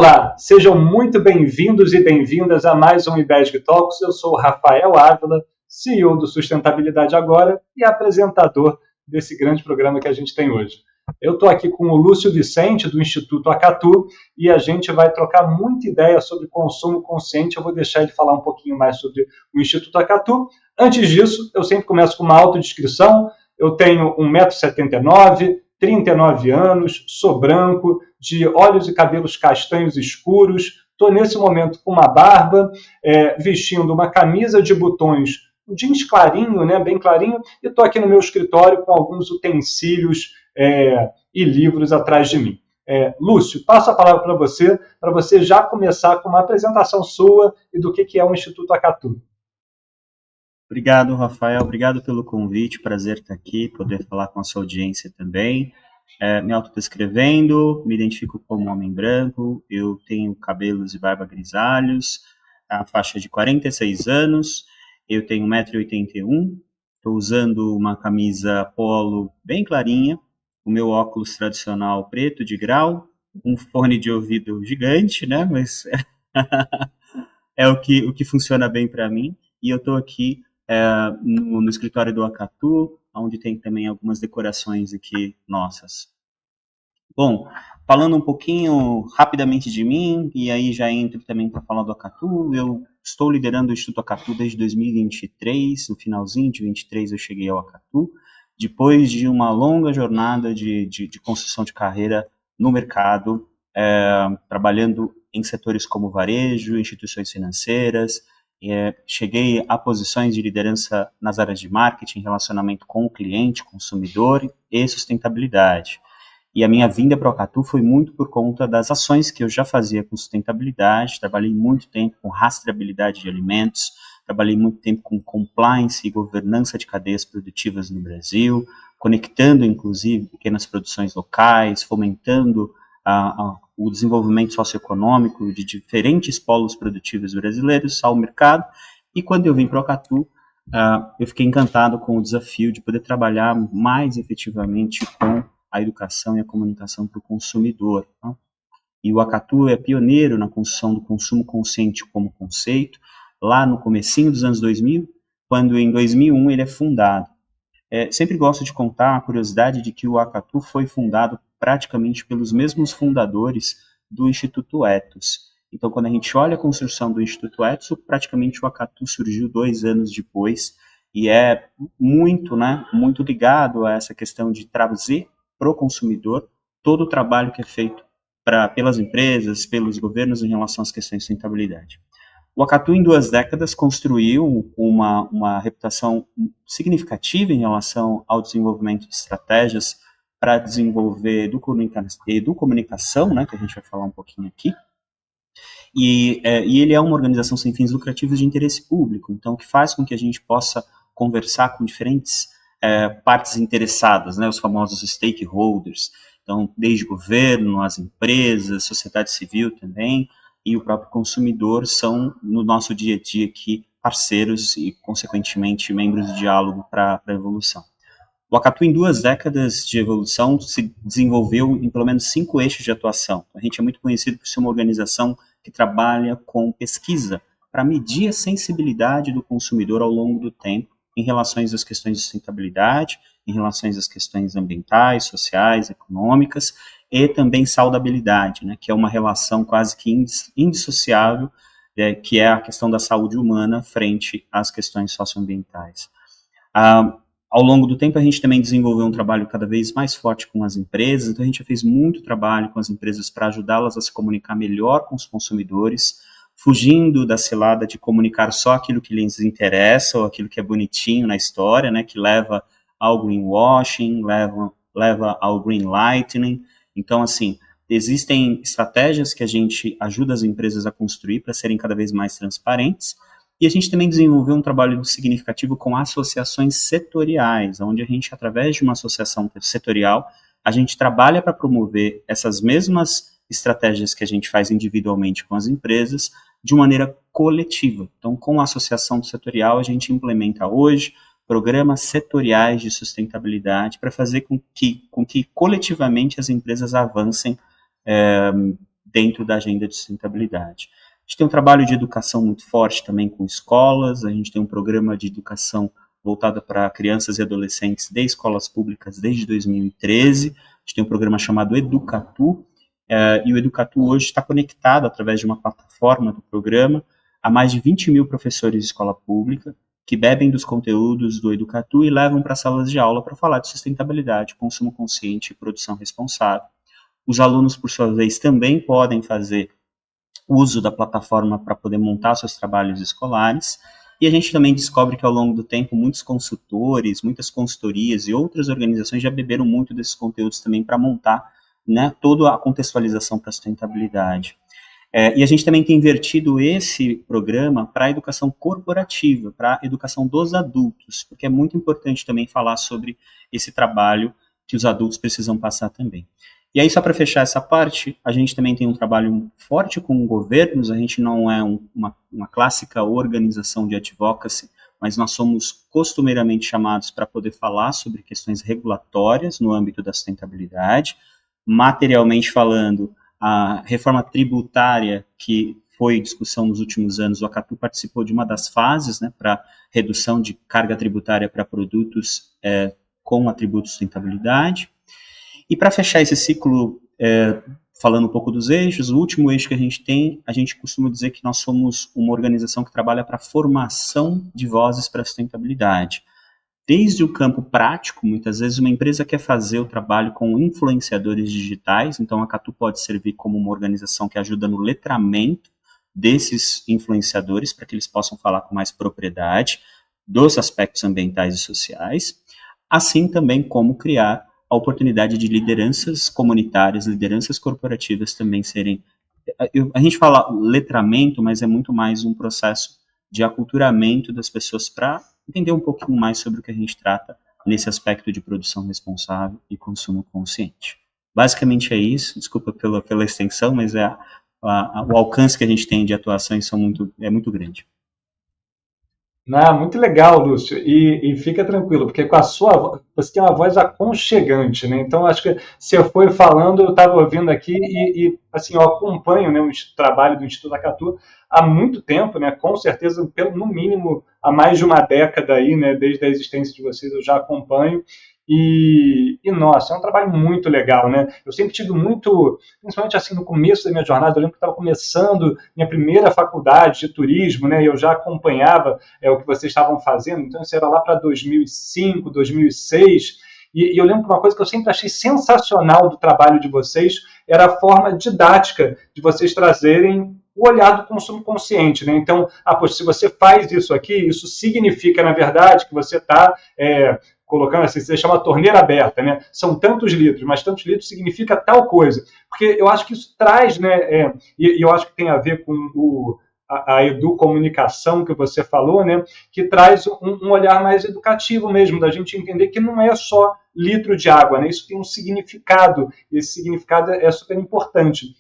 Olá, sejam muito bem-vindos e bem-vindas a mais um IBESG Talks. Eu sou o Rafael Ávila, CEO do Sustentabilidade Agora e apresentador desse grande programa que a gente tem hoje. Eu estou aqui com o Lúcio Vicente, do Instituto Acatu, e a gente vai trocar muita ideia sobre consumo consciente. Eu vou deixar ele falar um pouquinho mais sobre o Instituto Acatu. Antes disso, eu sempre começo com uma autodescrição. Eu tenho 1,79 m, 39 anos, sou branco, de olhos e cabelos castanhos escuros, estou nesse momento com uma barba, vestindo uma camisa de botões, um jeans clarinho, né, bem clarinho, e estou aqui no meu escritório com alguns utensílios e livros atrás de mim. Lúcio, passo a palavra para você já começar com uma apresentação sua e do que é o Instituto Acatu. Obrigado, Rafael. Obrigado pelo convite. Prazer estar aqui, poder falar com a sua audiência também. Me autodescrevendo, me identifico como homem branco, eu tenho cabelos e barba grisalhos, a faixa de 46 anos, eu tenho 1,81 m, estou usando uma camisa polo bem clarinha, o meu óculos tradicional preto de grau, um fone de ouvido gigante, né, mas é o que funciona bem para mim, e eu estou aqui no escritório do Acatu, onde tem também algumas decorações aqui nossas. Bom, falando um pouquinho rapidamente de mim, e aí já entro também para falar do Acatu, eu estou liderando o Instituto Acatu desde 2023, no finalzinho de 2023 eu cheguei ao Acatu, depois de uma longa jornada de construção de carreira no mercado, trabalhando em setores como varejo, instituições financeiras, cheguei a posições de liderança nas áreas de marketing, relacionamento com o cliente, consumidor e sustentabilidade. E a minha vinda para o Acatu foi muito por conta das ações que eu já fazia com sustentabilidade, trabalhei muito tempo com rastreabilidade de alimentos, trabalhei muito tempo com compliance e governança de cadeias produtivas no Brasil, conectando, inclusive, pequenas produções locais, fomentando o desenvolvimento socioeconômico de diferentes polos produtivos brasileiros ao mercado, e quando eu vim para o Acatu, eu fiquei encantado com o desafio de poder trabalhar mais efetivamente com a educação e a comunicação para o consumidor. Né? E o Acatu é pioneiro na construção do consumo consciente como conceito, lá no comecinho dos anos 2000, quando em 2001 ele é fundado. Sempre gosto de contar a curiosidade de que o Acatu foi fundado praticamente pelos mesmos fundadores do Instituto Ethos. Então, quando a gente olha a construção do Instituto Ethos, praticamente o Acatu surgiu 2 anos depois, e é muito ligado a essa questão de trazer para o consumidor todo o trabalho que é feito pelas empresas, pelos governos em relação às questões de sustentabilidade. O Acatu, em 2 décadas, construiu uma reputação significativa em relação ao desenvolvimento de estratégias para desenvolver educomunicação, né, que a gente vai falar um pouquinho aqui, e ele é uma organização sem fins lucrativos de interesse público, então o que faz com que a gente possa conversar com diferentes partes interessadas, né, os famosos stakeholders, então desde governo, as empresas, sociedade civil também, e o próprio consumidor são, no nosso dia a dia aqui, parceiros e, consequentemente, membros de diálogo para a evolução. O Acatu, em 2 décadas de evolução, se desenvolveu em pelo menos 5 eixos de atuação. A gente é muito conhecido por ser uma organização que trabalha com pesquisa para medir a sensibilidade do consumidor ao longo do tempo em relação às questões de sustentabilidade, em relação às questões ambientais, sociais, econômicas e também saudabilidade, né, que é uma relação quase que indissociável, que é a questão da saúde humana frente às questões socioambientais. Ao longo do tempo, a gente também desenvolveu um trabalho cada vez mais forte com as empresas, então a gente já fez muito trabalho com as empresas para ajudá-las a se comunicar melhor com os consumidores, fugindo da cilada de comunicar só aquilo que lhes interessa ou aquilo que é bonitinho na história, né, que leva ao greenwashing, leva ao greenlightening. Então, assim, existem estratégias que a gente ajuda as empresas a construir para serem cada vez mais transparentes, e a gente também desenvolveu um trabalho significativo com associações setoriais, onde a gente, através de uma associação setorial, a gente trabalha para promover essas mesmas estratégias que a gente faz individualmente com as empresas, de maneira coletiva. Então, com a associação setorial, a gente implementa hoje programas setoriais de sustentabilidade para fazer com que coletivamente as empresas avancem dentro da agenda de sustentabilidade. A gente tem um trabalho de educação muito forte também com escolas, a gente tem um programa de educação voltado para crianças e adolescentes de escolas públicas desde 2013, a gente tem um programa chamado Educatu, e o Educatu hoje está conectado através de uma plataforma do programa a mais de 20 mil professores de escola pública que bebem dos conteúdos do Educatu e levam para salas de aula para falar de sustentabilidade, consumo consciente e produção responsável. Os alunos, por sua vez, também podem fazer uso da plataforma para poder montar seus trabalhos escolares, e a gente também descobre que ao longo do tempo muitos consultores, muitas consultorias e outras organizações já beberam muito desses conteúdos também para montar, né, toda a contextualização para a sustentabilidade. E a gente também tem invertido esse programa para a educação corporativa, para a educação dos adultos, porque é muito importante também falar sobre esse trabalho que os adultos precisam passar também. E aí, só para fechar essa parte, a gente também tem um trabalho forte com governos, a gente não é uma clássica organização de advocacy, mas nós somos costumeiramente chamados para poder falar sobre questões regulatórias no âmbito da sustentabilidade, materialmente falando, a reforma tributária que foi discussão nos últimos anos, o Acatu participou de uma das fases, né, para redução de carga tributária para produtos com atributos de sustentabilidade. E para fechar esse ciclo, falando um pouco dos eixos, o último eixo que a gente costuma dizer que nós somos uma organização que trabalha para a formação de vozes para a sustentabilidade. Desde o campo prático, muitas vezes uma empresa quer fazer o trabalho com influenciadores digitais, então a Catu pode servir como uma organização que ajuda no letramento desses influenciadores, para que eles possam falar com mais propriedade dos aspectos ambientais e sociais, assim também como criar a oportunidade de lideranças comunitárias, lideranças corporativas também serem... A gente fala letramento, mas é muito mais um processo de aculturamento das pessoas para entender um pouquinho mais sobre o que a gente trata nesse aspecto de produção responsável e consumo consciente. Basicamente é isso, desculpa pela extensão, mas o alcance que a gente tem de atuações é muito grande. Muito legal, Lúcio, e fica tranquilo, porque com a sua você tem uma voz aconchegante, né? Então acho que você foi falando, eu estava ouvindo aqui e assim, eu acompanho, né, o trabalho do Instituto Acatu há muito tempo, né? Com certeza, no mínimo há mais de uma década aí, né? Desde a existência de vocês eu já acompanho. Nossa, é um trabalho muito legal, né? Eu sempre tive muito, principalmente assim no começo da minha jornada, eu lembro que estava começando minha primeira faculdade de turismo, né? E eu já acompanhava o que vocês estavam fazendo, então isso era lá para 2005, 2006, e eu lembro que uma coisa que eu sempre achei sensacional do trabalho de vocês era a forma didática de vocês trazerem o olhar do consumo consciente, né? Então, poxa, se você faz isso aqui, isso significa, na verdade, que você está colocando assim, você chama a torneira aberta, né? São tantos litros, mas tantos litros significa tal coisa. Porque eu acho que isso traz, né? E eu acho que tem a ver com a educomunicação que você falou, né? Que traz um olhar mais educativo mesmo, da gente entender que não é só litro de água, né? Isso tem um significado, e esse significado é super importante.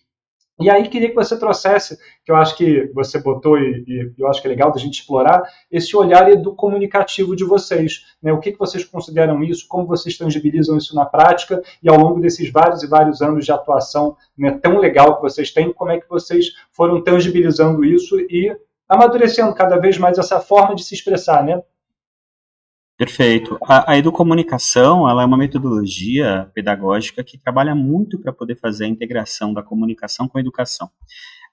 E aí queria que você trouxesse, que eu acho que você botou e eu acho que é legal da gente explorar, esse olhar educomunicativo de vocês. Né? O que vocês consideram isso, como vocês tangibilizam isso na prática e ao longo desses vários e vários anos de atuação, né, tão legal que vocês têm, como é que vocês foram tangibilizando isso e amadurecendo cada vez mais essa forma de se expressar, né? Perfeito. A educomunicação, ela é uma metodologia pedagógica que trabalha muito para poder fazer a integração da comunicação com a educação.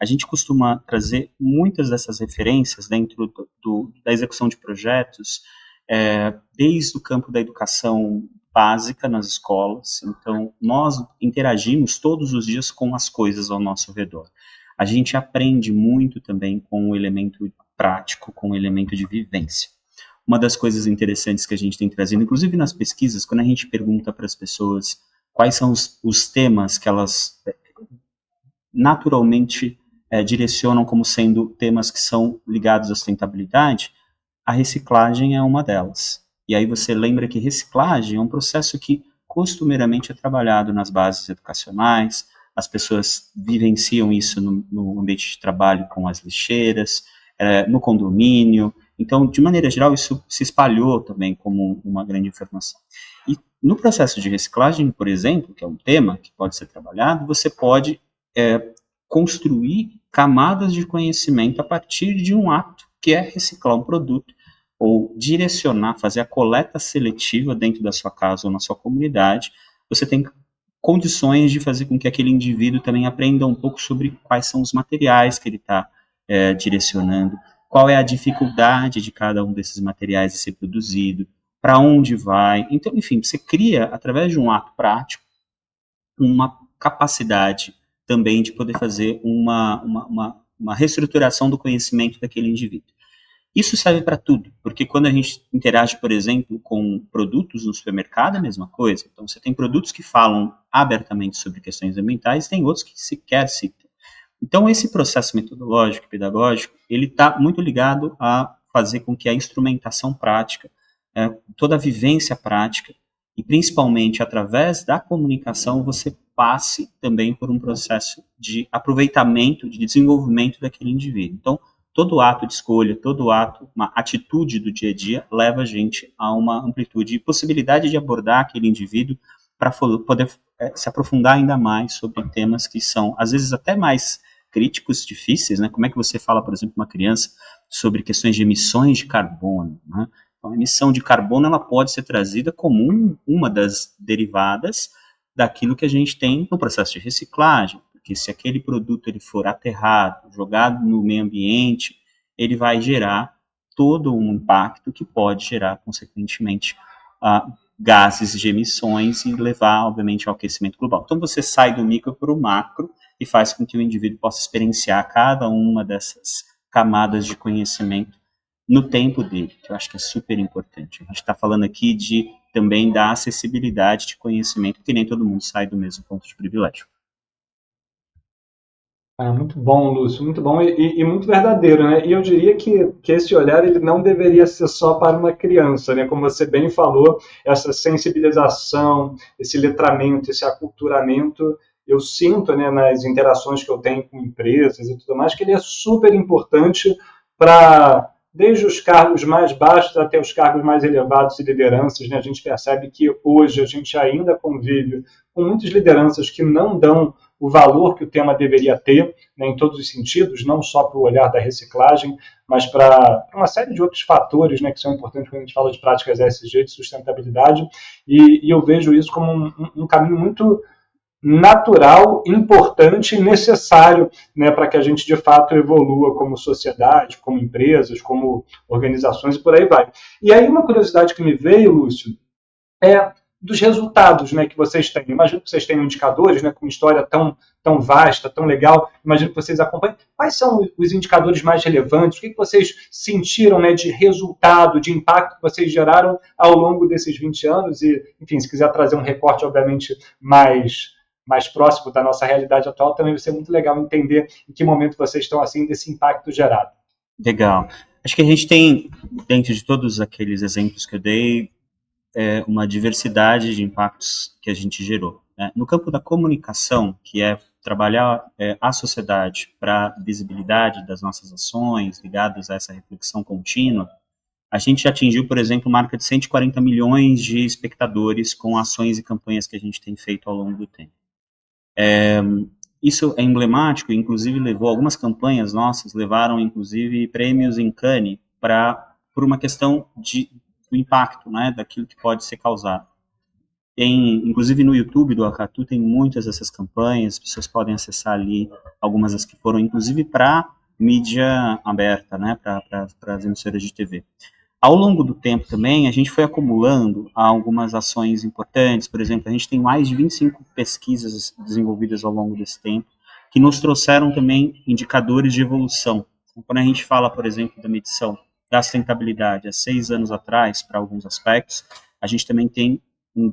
A gente costuma trazer muitas dessas referências dentro da execução de projetos, desde o campo da educação básica nas escolas. Então, nós interagimos todos os dias com as coisas ao nosso redor. A gente aprende muito também com o elemento prático, com o elemento de vivência. Uma das coisas interessantes que a gente tem trazido, inclusive nas pesquisas, quando a gente pergunta para as pessoas quais são os temas que elas naturalmente direcionam como sendo temas que são ligados à sustentabilidade, a reciclagem é uma delas. E aí você lembra que reciclagem é um processo que costumeiramente é trabalhado nas bases educacionais, as pessoas vivenciam isso no ambiente de trabalho com as lixeiras, no condomínio. Então, de maneira geral, isso se espalhou também como uma grande informação. E no processo de reciclagem, por exemplo, que é um tema que pode ser trabalhado, você pode construir camadas de conhecimento a partir de um ato, que é reciclar um produto, ou direcionar, fazer a coleta seletiva dentro da sua casa ou na sua comunidade. Você tem condições de fazer com que aquele indivíduo também aprenda um pouco sobre quais são os materiais que ele está direcionando, qual é a dificuldade de cada um desses materiais de ser produzido, para onde vai. Então, enfim, você cria, através de um ato prático, uma capacidade também de poder fazer uma reestruturação do conhecimento daquele indivíduo. Isso serve para tudo, porque quando a gente interage, por exemplo, com produtos no supermercado, é a mesma coisa. Então, você tem produtos que falam abertamente sobre questões ambientais, tem outros que sequer citam. Então, esse processo metodológico, pedagógico, ele está muito ligado a fazer com que a instrumentação prática, toda a vivência prática, e principalmente através da comunicação, você passe também por um processo de aproveitamento, de desenvolvimento daquele indivíduo. Então, todo ato de escolha, todo ato, uma atitude do dia a dia, leva a gente a uma amplitude e possibilidade de abordar aquele indivíduo para poder se aprofundar ainda mais sobre temas que são, às vezes, até mais críticos, difíceis, né? Como é que você fala, por exemplo, uma criança sobre questões de emissões de carbono, né? Então, a emissão de carbono, ela pode ser trazida como uma das derivadas daquilo que a gente tem no processo de reciclagem, porque se aquele produto ele for aterrado, jogado no meio ambiente, ele vai gerar todo um impacto que pode gerar, consequentemente, gases de emissões e levar, obviamente, ao aquecimento global. Então, você sai do micro para o macro e faz com que o indivíduo possa experienciar cada uma dessas camadas de conhecimento no tempo dele, que eu acho que é super importante. A gente está falando aqui também da acessibilidade de conhecimento, porque nem todo mundo sai do mesmo ponto de privilégio. Muito bom, Lúcio, muito bom e muito verdadeiro, né? E eu diria que esse olhar ele não deveria ser só para uma criança, né? Como você bem falou, essa sensibilização, esse letramento, esse aculturamento, eu sinto, né, nas interações que eu tenho com empresas e tudo mais, que ele é super importante para desde os cargos mais baixos até os cargos mais elevados e lideranças, né? A gente percebe que hoje a gente ainda convive com muitas lideranças que não dão o valor que o tema deveria ter, né, em todos os sentidos, não só para o olhar da reciclagem, mas para uma série de outros fatores, né, que são importantes quando a gente fala de práticas ESG, de sustentabilidade, e eu vejo isso como um caminho muito natural, importante e necessário, né, para que a gente de fato evolua como sociedade, como empresas, como organizações e por aí vai. E aí uma curiosidade que me veio, Lúcio, é dos resultados, né, que vocês têm. Imagino que vocês tenham indicadores, né, com uma história tão vasta, tão legal. Imagino que vocês acompanhem. Quais são os indicadores mais relevantes? O que vocês sentiram, né, de resultado, de impacto que vocês geraram ao longo desses 20 anos? E, enfim, se quiser trazer um recorte, obviamente, mais próximo da nossa realidade atual, também vai ser muito legal entender em que momento vocês estão assim desse impacto gerado. Legal. Acho que a gente tem, dentro de todos aqueles exemplos que eu dei, uma diversidade de impactos que a gente gerou, né? No campo da comunicação, que é trabalhar a sociedade para a visibilidade das nossas ações, ligadas a essa reflexão contínua, a gente atingiu, por exemplo, marca de 140 milhões de espectadores com ações e campanhas que a gente tem feito ao longo do tempo. Isso é emblemático, inclusive levou algumas campanhas nossas, levaram inclusive prêmios em Cannes por uma questão do impacto, né, daquilo que pode ser causado. Inclusive no YouTube do Acatu tem muitas dessas campanhas, as pessoas podem acessar ali algumas das que foram inclusive para mídia aberta, né, para as emissoras de TV. Ao longo do tempo também, a gente foi acumulando algumas ações importantes. Por exemplo, a gente tem mais de 25 pesquisas desenvolvidas ao longo desse tempo, que nos trouxeram também indicadores de evolução. Então, quando a gente fala, por exemplo, da medição da sustentabilidade há 6 anos atrás, para alguns aspectos, a gente também tem uma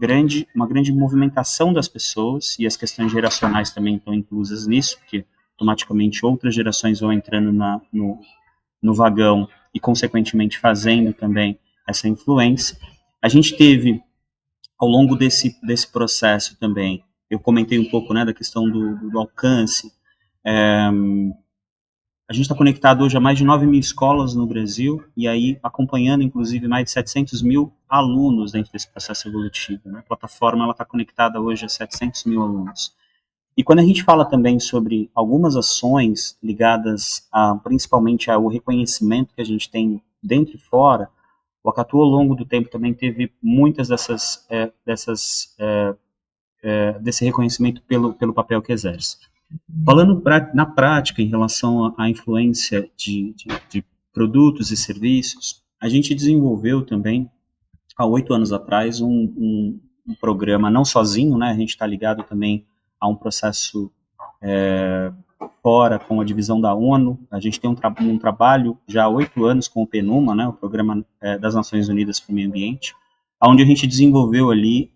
grande movimentação das pessoas, e as questões geracionais também estão inclusas nisso, porque automaticamente outras gerações vão entrando no vagão e, consequentemente, fazendo também essa influência. A gente teve, ao longo desse processo também, eu comentei um pouco, né, da questão do alcance. A gente está conectado hoje a mais de 9 mil escolas no Brasil, e aí acompanhando, inclusive, mais de 700 mil alunos dentro desse processo evolutivo, né? A plataforma está conectada hoje a 700 mil alunos. E quando a gente fala também sobre algumas ações ligadas principalmente ao reconhecimento que a gente tem dentro e fora, o Acatu ao longo do tempo também teve muitas desse reconhecimento pelo papel que exerce. Falando na prática em relação à influência de produtos e serviços, a gente desenvolveu também, há 8 anos atrás, um programa, não sozinho, né, a gente está ligado também a um processo fora com a divisão da ONU. A gente tem um trabalho já há 8 anos com o PNUMA, né, o Programa das Nações Unidas para o Meio Ambiente, onde a gente desenvolveu ali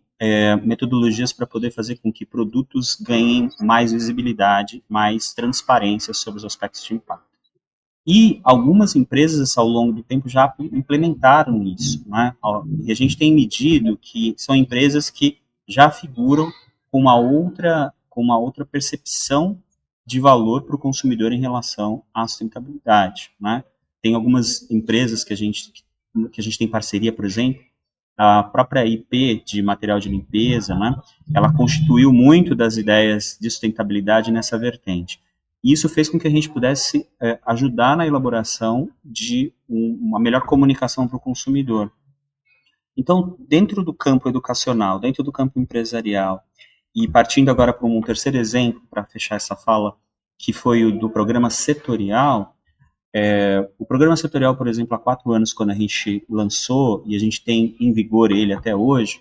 metodologias para poder fazer com que produtos ganhem mais visibilidade, mais transparência sobre os aspectos de impacto. E algumas empresas, ao longo do tempo, já implementaram isso, né? E a gente tem medido que são empresas que já figuram com uma outra percepção de valor para o consumidor em relação à sustentabilidade, né? Tem algumas empresas que a gente tem parceria, por exemplo, a própria IP de material de limpeza, né? Ela constituiu muito das ideias de sustentabilidade nessa vertente. E isso fez com que a gente pudesse ajudar na elaboração de uma melhor comunicação para o consumidor. Então, dentro do campo educacional, dentro do campo empresarial, e partindo agora para um terceiro exemplo, para fechar essa fala, que foi o do programa setorial. O programa setorial, por exemplo, há 4 anos, quando a gente lançou, e a gente tem em vigor ele até hoje,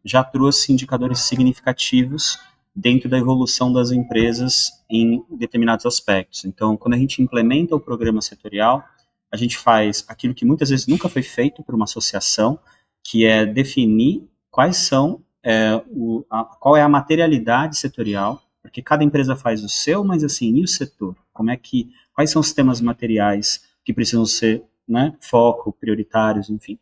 já trouxe indicadores significativos dentro da evolução das empresas em determinados aspectos. Então, quando a gente implementa o programa setorial, a gente faz aquilo que muitas vezes nunca foi feito por uma associação, que é definir quais são, qual é a materialidade setorial, porque cada empresa faz o seu, mas assim, e o setor? Quais são os temas materiais que precisam ser, né, foco, prioritários, enfim.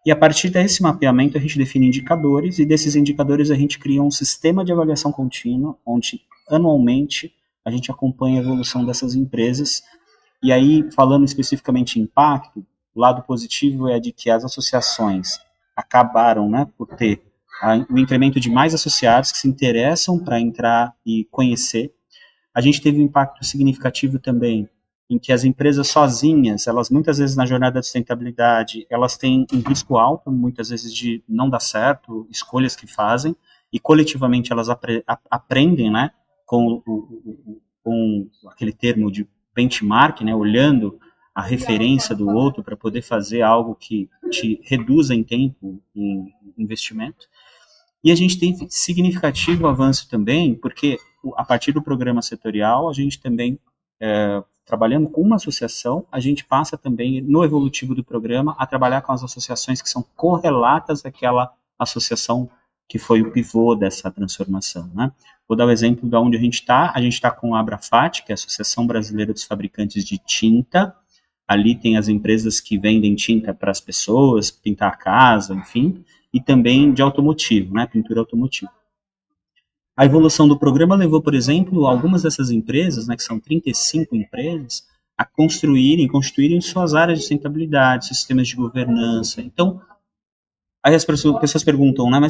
E a partir desse mapeamento a gente define indicadores, e desses indicadores a gente cria um sistema de avaliação contínua, onde anualmente a gente acompanha a evolução dessas empresas. E aí, falando especificamente em impacto, o lado positivo é de que as associações acabaram, né, por ter o incremento de mais associados que se interessam para entrar e conhecer. A gente teve um impacto significativo também em que as empresas sozinhas, elas muitas vezes na jornada de sustentabilidade, elas têm um risco alto, muitas vezes de não dar certo, escolhas que fazem, e coletivamente elas aprendem, né, com aquele termo de benchmark, né, olhando a referência do outro para poder fazer algo que te reduza em tempo, em investimento. E a gente tem significativo avanço também, porque a partir do programa setorial, a gente também, trabalhando com uma associação, a gente passa também, no evolutivo do programa, a trabalhar com as associações que são correlatas àquela associação que foi o pivô dessa transformação, né? Vou dar o exemplo de onde a gente está com a Abrafat, que é a Associação Brasileira dos Fabricantes de Tinta. Ali tem as empresas que vendem tinta para as pessoas, pintar a casa, enfim, e também de automotivo, né, pintura automotiva. A evolução do programa levou, por exemplo, algumas dessas empresas, né, que são 35 empresas, a constituírem suas áreas de sustentabilidade, sistemas de governança. Então, aí as pessoas perguntam, né,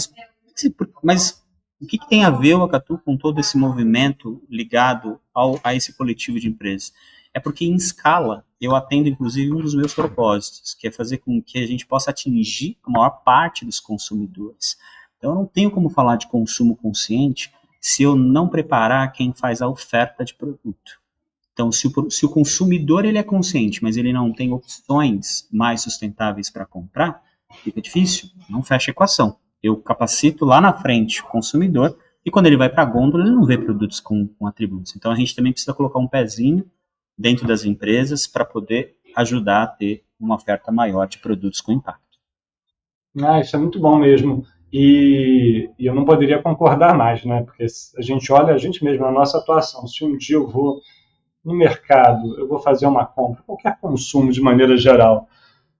mas o que tem a ver o Acatu com todo esse movimento ligado a esse coletivo de empresas? É porque, em escala, eu atendo, inclusive, um dos meus propósitos, que é fazer com que a gente possa atingir a maior parte dos consumidores. Então, eu não tenho como falar de consumo consciente se eu não preparar quem faz a oferta de produto. Então, se o consumidor ele é consciente, mas ele não tem opções mais sustentáveis para comprar, fica difícil, não fecha a equação. Eu capacito lá na frente o consumidor, e quando ele vai para a gôndola, ele não vê produtos com atributos. Então, a gente também precisa colocar um pezinho dentro das empresas para poder ajudar a ter uma oferta maior de produtos com impacto. Isso é muito bom mesmo. E eu não poderia concordar mais, né? Porque a gente olha a gente mesmo, a nossa atuação. Se um dia eu vou no mercado, eu vou fazer uma compra, qualquer consumo de maneira geral,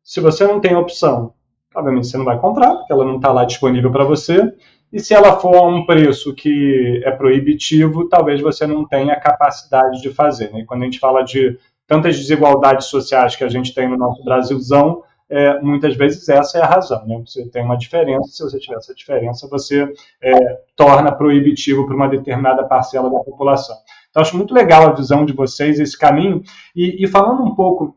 se você não tem opção, obviamente você não vai comprar, porque ela não está lá disponível para você. E se ela for a um preço que é proibitivo, talvez você não tenha capacidade de fazer, né? E quando a gente fala de tantas desigualdades sociais que a gente tem no nosso Brasilzão, muitas vezes essa é a razão, né? Você tem uma diferença, se você tiver essa diferença, você torna proibitivo para uma determinada parcela da população. Então, acho muito legal a visão de vocês, esse caminho, e falando um pouco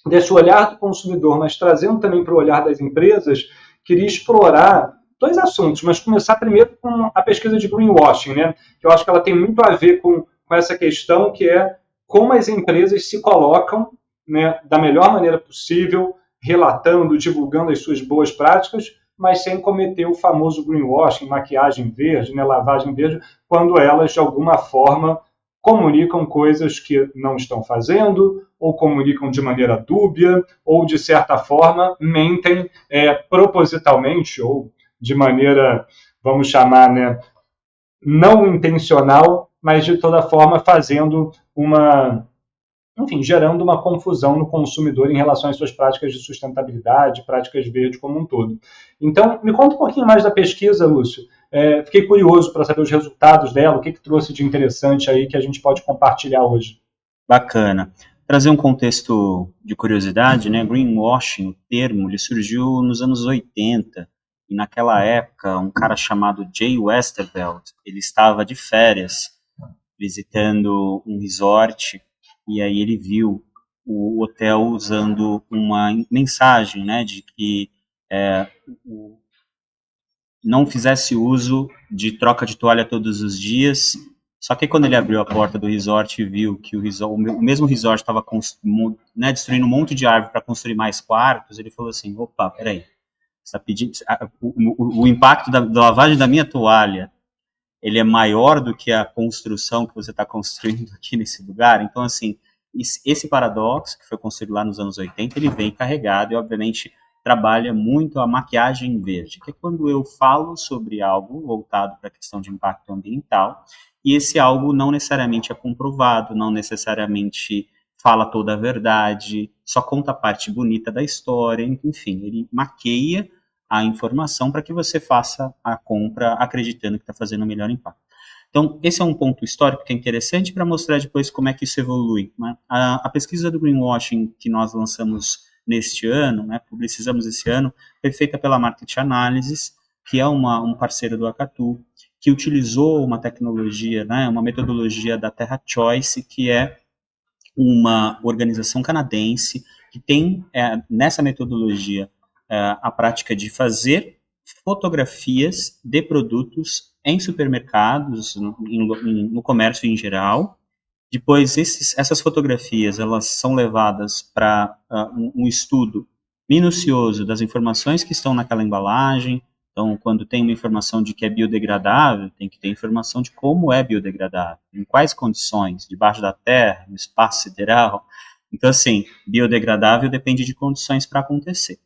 desse olhar do consumidor, mas trazendo também para o olhar das empresas, queria explorar dois assuntos, mas começar primeiro com a pesquisa de greenwashing, né? Que eu acho que ela tem muito a ver com essa questão, que é como as empresas se colocam, né, da melhor maneira possível, relatando, divulgando as suas boas práticas, mas sem cometer o famoso greenwashing, maquiagem verde, né, lavagem verde, quando elas, de alguma forma, comunicam coisas que não estão fazendo, ou comunicam de maneira dúbia, ou, de certa forma, mentem propositalmente, ou de maneira, vamos chamar, né, não intencional, mas de toda forma fazendo gerando uma confusão no consumidor em relação às suas práticas de sustentabilidade, práticas verdes como um todo. Então, me conta um pouquinho mais da pesquisa, Lúcio. Fiquei curioso para saber os resultados dela, o que trouxe de interessante aí que a gente pode compartilhar hoje. Bacana. Trazer um contexto de curiosidade, né? Greenwashing, o termo, ele surgiu nos anos 80, e naquela época, um cara chamado Jay Westerveld, ele estava de férias, visitando um resort, e aí ele viu o hotel usando uma mensagem, né, de que não fizesse uso de troca de toalha todos os dias. Só que quando ele abriu a porta do resort e viu que o mesmo resort estava destruindo um monte de árvore para construir mais quartos, ele falou assim, opa, peraí, você tá pedindo, o impacto da lavagem da minha toalha, ele é maior do que a construção que você está construindo aqui nesse lugar. Então, assim, esse paradoxo, que foi construído lá nos anos 80, ele vem carregado e, obviamente, trabalha muito a maquiagem verde, que é quando eu falo sobre algo voltado para a questão de impacto ambiental, e esse algo não necessariamente é comprovado, não necessariamente fala toda a verdade, só conta a parte bonita da história, enfim, ele maqueia a informação para que você faça a compra acreditando que está fazendo o melhor impacto. Então, esse é um ponto histórico que é interessante para mostrar depois como é que isso evolui, né? A pesquisa do greenwashing que nós lançamos neste ano, né, publicizamos esse ano, foi feita pela Market Analysis, que é um parceiro do Acatu, que utilizou uma tecnologia, né, uma metodologia da Terra Choice, que é uma organização canadense que tem nessa metodologia a prática de fazer fotografias de produtos em supermercados, no comércio em geral. Depois, essas fotografias elas são levadas para um estudo minucioso das informações que estão naquela embalagem. Então, quando tem uma informação de que é biodegradável, tem que ter informação de como é biodegradável, em quais condições, debaixo da terra, no espaço sideral. Então, assim, biodegradável depende de condições para acontecer.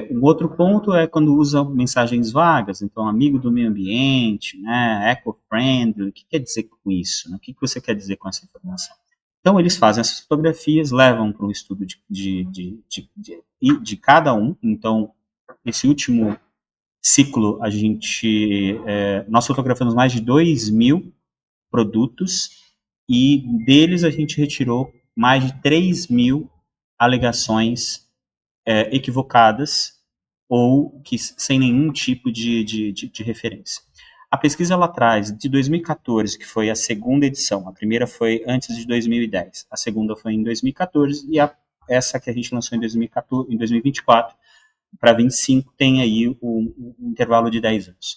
Um outro ponto é quando usa mensagens vagas, então, amigo do meio ambiente, né, eco-friendly, o que quer dizer com isso? Né? O que você quer dizer com essa informação? Então, eles fazem essas fotografias, levam para um estudo de cada um. Então, esse último ciclo, nós fotografamos mais de 2.000 produtos, e deles a gente retirou mais de 3.000 alegações equivocadas ou que sem nenhum tipo de referência. A pesquisa ela traz de 2014, que foi a segunda edição, a primeira foi antes de 2010, a segunda foi em 2014 e essa que a gente lançou em 2024 para 25 tem aí um intervalo de 10 anos.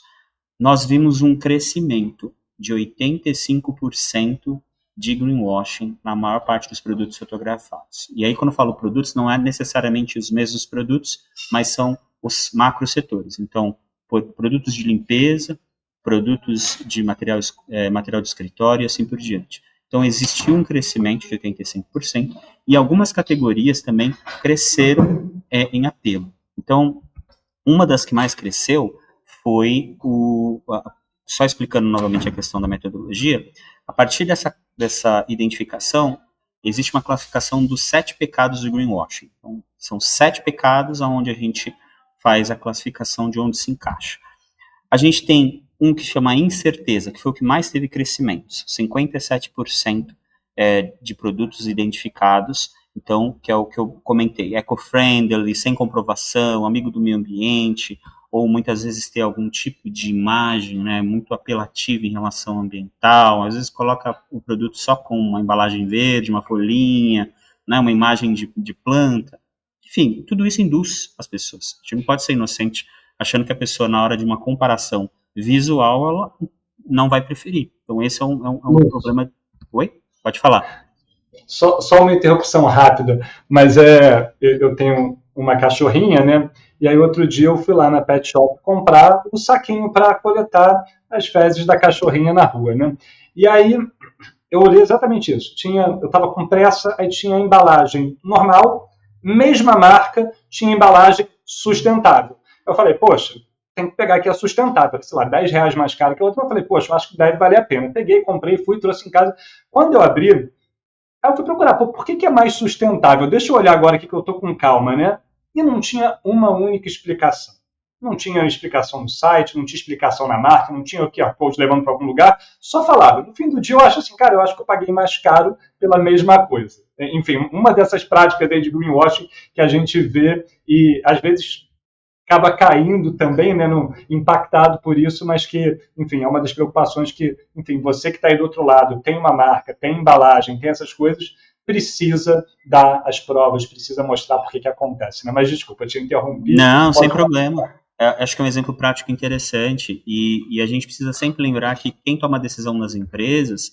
Nós vimos um crescimento de 85% de greenwashing na maior parte dos produtos fotografados. E aí, quando eu falo produtos, não é necessariamente os mesmos produtos, mas são os macro setores. Então, produtos de limpeza, produtos de material de escritório e assim por diante. Então, existiu um crescimento de 85% e algumas categorias também cresceram em apelo. Então, uma das que mais cresceu foi só explicando novamente a questão da metodologia, a partir dessa identificação, existe uma classificação dos 7 pecados do greenwashing. Então, são 7 pecados onde a gente faz a classificação de onde se encaixa. A gente tem um que chama incerteza, que foi o que mais teve crescimentos, 57% de produtos identificados Então, que é o que eu comentei, eco-friendly, sem comprovação, amigo do meio ambiente, ou muitas vezes ter algum tipo de imagem, né, muito apelativa em relação ao ambiental, às vezes coloca o produto só com uma embalagem verde, uma folhinha, né, uma imagem de planta, enfim, tudo isso induz as pessoas. A gente não pode ser inocente achando que a pessoa, na hora de uma comparação visual, ela não vai preferir. Então, esse é um problema... Oi? Pode falar. Só uma interrupção rápida, mas eu tenho uma cachorrinha, né? E aí outro dia eu fui lá na pet shop comprar o saquinho para coletar as fezes da cachorrinha na rua, né? E aí eu olhei exatamente isso. Eu estava com pressa, aí tinha a embalagem normal, mesma marca, tinha embalagem sustentável. Eu falei, poxa, tem que pegar aqui a sustentável, sei lá, R$ 10 mais cara que a outra. Eu falei, poxa, eu acho que deve valer a pena. Peguei, comprei, fui, trouxe em casa. Quando eu abri, aí eu fui procurar, por que é mais sustentável? Deixa eu olhar agora aqui que eu estou com calma, né? E não tinha uma única explicação. Não tinha explicação no site, não tinha explicação na marca, não tinha o QR Code levando para algum lugar, só falava. No fim do dia eu acho assim, cara, eu acho que eu paguei mais caro pela mesma coisa. Enfim, uma dessas práticas aí de greenwashing que a gente vê e às vezes acaba caindo também, né, impactado por isso, mas que, enfim, é uma das preocupações que, enfim, você que está aí do outro lado, tem uma marca, tem embalagem, tem essas coisas, precisa dar as provas, precisa mostrar por que acontece, né? Mas desculpa, eu te interrompi. Não, sem problema. Acho que é um exemplo prático interessante e a gente precisa sempre lembrar que quem toma decisão nas empresas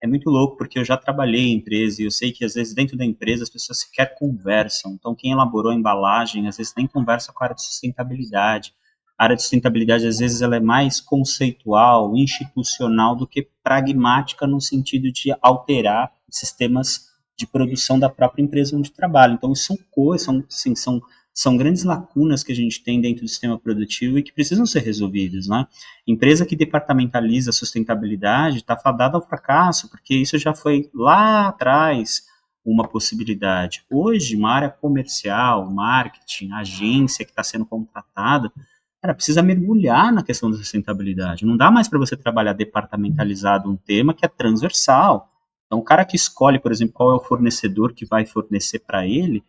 é muito louco, porque eu já trabalhei em empresa e eu sei que, às vezes, dentro da empresa, as pessoas sequer conversam. Então, quem elaborou a embalagem, às vezes, nem conversa com a área de sustentabilidade. A área de sustentabilidade, às vezes, ela é mais conceitual, institucional, do que pragmática no sentido de alterar sistemas de produção da própria empresa onde trabalha. Então, são coisas, são grandes lacunas que a gente tem dentro do sistema produtivo e que precisam ser resolvidas, né? Empresa que departamentaliza a sustentabilidade está fadada ao fracasso, porque isso já foi lá atrás uma possibilidade. Hoje, uma área comercial, marketing, agência que está sendo contratada, cara, precisa mergulhar na questão da sustentabilidade. Não dá mais para você trabalhar departamentalizado um tema que é transversal. Então, o cara que escolhe, por exemplo, qual é o fornecedor que vai fornecer para ele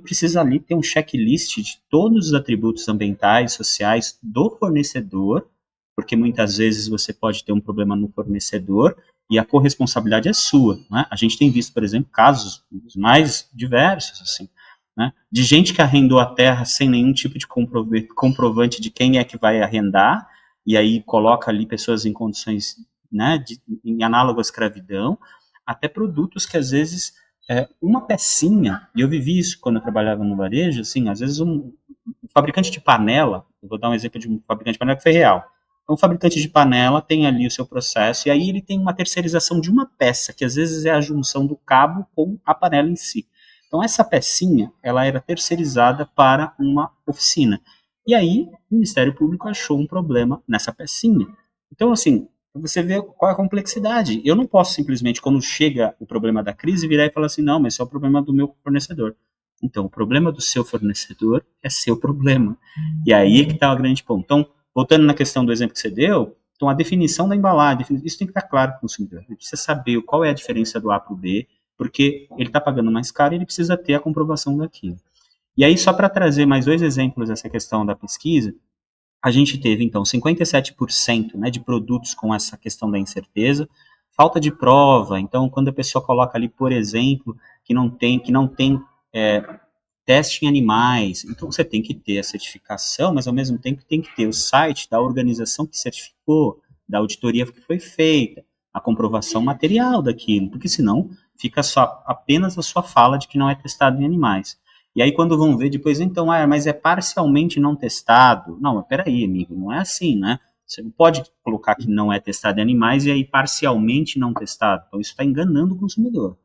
precisa ali ter um checklist de todos os atributos ambientais, sociais do fornecedor, porque muitas vezes você pode ter um problema no fornecedor e a corresponsabilidade é sua, né? A gente tem visto, por exemplo, casos mais diversos, assim, né? De gente que arrendou a terra sem nenhum tipo de comprovante de quem é que vai arrendar, e aí coloca ali pessoas em condições, né, em análogo à escravidão, até produtos que às vezes uma pecinha, e eu vivi isso quando eu trabalhava no varejo, assim, às vezes um fabricante de panela, eu vou dar um exemplo de um fabricante de panela que foi real. Então, o fabricante de panela tem ali o seu processo, e aí ele tem uma terceirização de uma peça, que às vezes é a junção do cabo com a panela em si. Então, essa pecinha, ela era terceirizada para uma oficina. E aí, o Ministério Público achou um problema nessa pecinha. Então, assim, você vê qual é a complexidade. Eu não posso simplesmente, quando chega o problema da crise, virar e falar assim, não, mas esse é o problema do meu fornecedor. Então, o problema do seu fornecedor é seu problema. E aí é que está o grande ponto. Então, voltando na questão do exemplo que você deu, então a definição da embalagem, isso tem que estar claro para o consumidor. Ele precisa saber qual é a diferença do A para o B, porque ele está pagando mais caro e ele precisa ter a comprovação daquilo. E aí, só para trazer mais 2 exemplos dessa questão da pesquisa, a gente teve, então, 57%, né, de produtos com essa questão da incerteza, falta de prova. Então, quando a pessoa coloca ali, por exemplo, que não tem teste em animais, então você tem que ter a certificação, mas ao mesmo tempo tem que ter o site da organização que certificou, da auditoria que foi feita, a comprovação material daquilo, porque senão fica só apenas a sua fala de que não é testado em animais. E aí quando vão ver depois, então, mas é parcialmente não testado. Não, mas peraí, amigo, não é assim, né? Você não pode colocar que não é testado em animais e aí parcialmente não testado. Então isso está enganando o consumidor.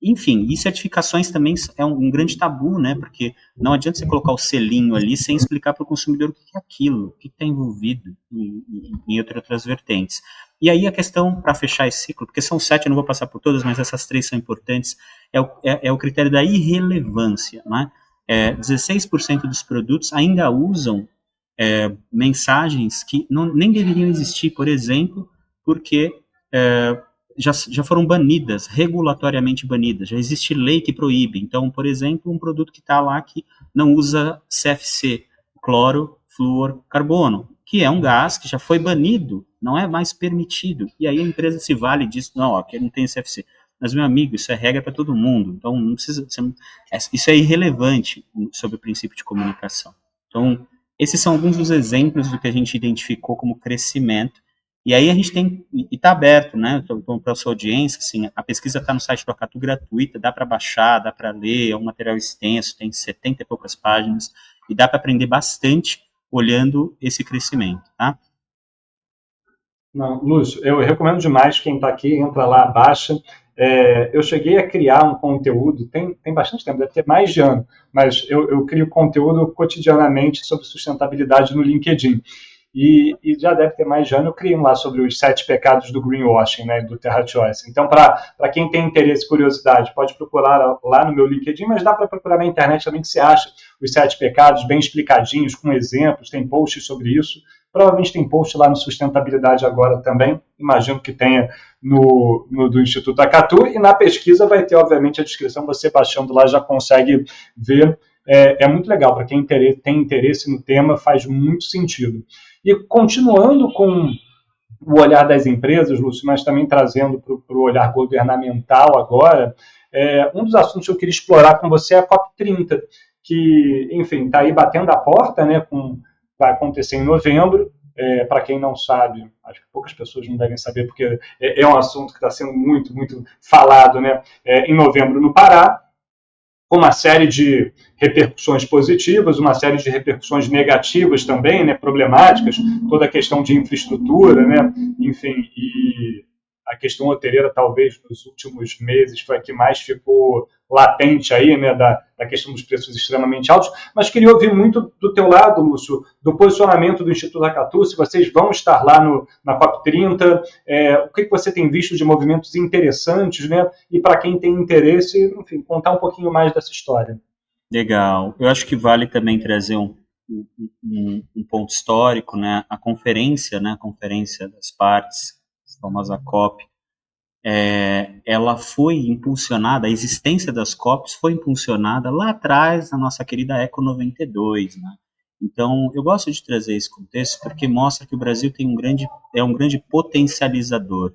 Enfim, e certificações também é um grande tabu, né? Porque não adianta você colocar o selinho ali sem explicar para o consumidor o que é aquilo, o que está envolvido em outras vertentes. E aí a questão, para fechar esse ciclo, porque são 7, eu não vou passar por todas, mas essas 3 são importantes, é o critério da irrelevância, né? 16% dos produtos ainda usam mensagens que nem deveriam existir, por exemplo, porque já foram banidas, regulatoriamente banidas, já existe lei que proíbe. Então, por exemplo, um produto que está lá que não usa CFC, cloro, flúor, carbono, que é um gás que já foi banido, não é mais permitido. E aí a empresa se vale disso, não, aqui não tem CFC. Mas, meu amigo, isso é regra para todo mundo. Então, não precisa, isso é irrelevante sobre o princípio de comunicação. Então, esses são alguns dos exemplos do que a gente identificou como crescimento. E aí a gente tem, e está aberto, né, para a sua audiência, assim, a pesquisa está no site do Acatu gratuita, dá para baixar, dá para ler, é um material extenso, tem 70 e poucas páginas, e dá para aprender bastante olhando esse crescimento, tá? Não, Lúcio, eu recomendo demais quem está aqui, entra lá, baixa. Eu cheguei a criar um conteúdo, tem bastante tempo, deve ter mais de ano, mas eu crio conteúdo cotidianamente sobre sustentabilidade no LinkedIn. E já deve ter mais de ano, eu criei um lá sobre os 7 pecados do greenwashing, né, do Terra Choice. Então, para quem tem interesse e curiosidade, pode procurar lá no meu LinkedIn, mas dá para procurar na internet também que você acha os 7 pecados bem explicadinhos, com exemplos, tem posts sobre isso. Provavelmente tem post lá no Sustentabilidade Agora também, imagino que tenha no do Instituto Acatu, e na pesquisa vai ter, obviamente, a descrição, você baixando lá já consegue ver. É muito legal, para quem tem interesse no tema, faz muito sentido. E continuando com o olhar das empresas, Lúcio, mas também trazendo para o olhar governamental agora, um dos assuntos que eu queria explorar com você é a COP30, que, enfim, está aí batendo a porta, né, vai acontecer em novembro. Para quem não sabe, acho que poucas pessoas não devem saber, porque é um assunto que está sendo muito, muito falado, né, em novembro no Pará, com uma série de repercussões positivas, uma série de repercussões negativas também, né, problemáticas, toda a questão de infraestrutura, né, enfim, e a questão hoteleira talvez nos últimos meses foi a que mais ficou latente aí, né, da questão dos preços extremamente altos, mas queria ouvir muito do teu lado, Lúcio, do posicionamento do Instituto Acatu, se vocês vão estar lá na COP30, o que você tem visto de movimentos interessantes, né, e para quem tem interesse, enfim, contar um pouquinho mais dessa história. Legal. Eu acho que vale também trazer um ponto histórico, né, a conferência das partes, a famosa COP, ela foi impulsionada, a existência das COPs foi impulsionada lá atrás na nossa querida Eco 92, né? Então, eu gosto de trazer esse contexto porque mostra que o Brasil é um grande potencializador.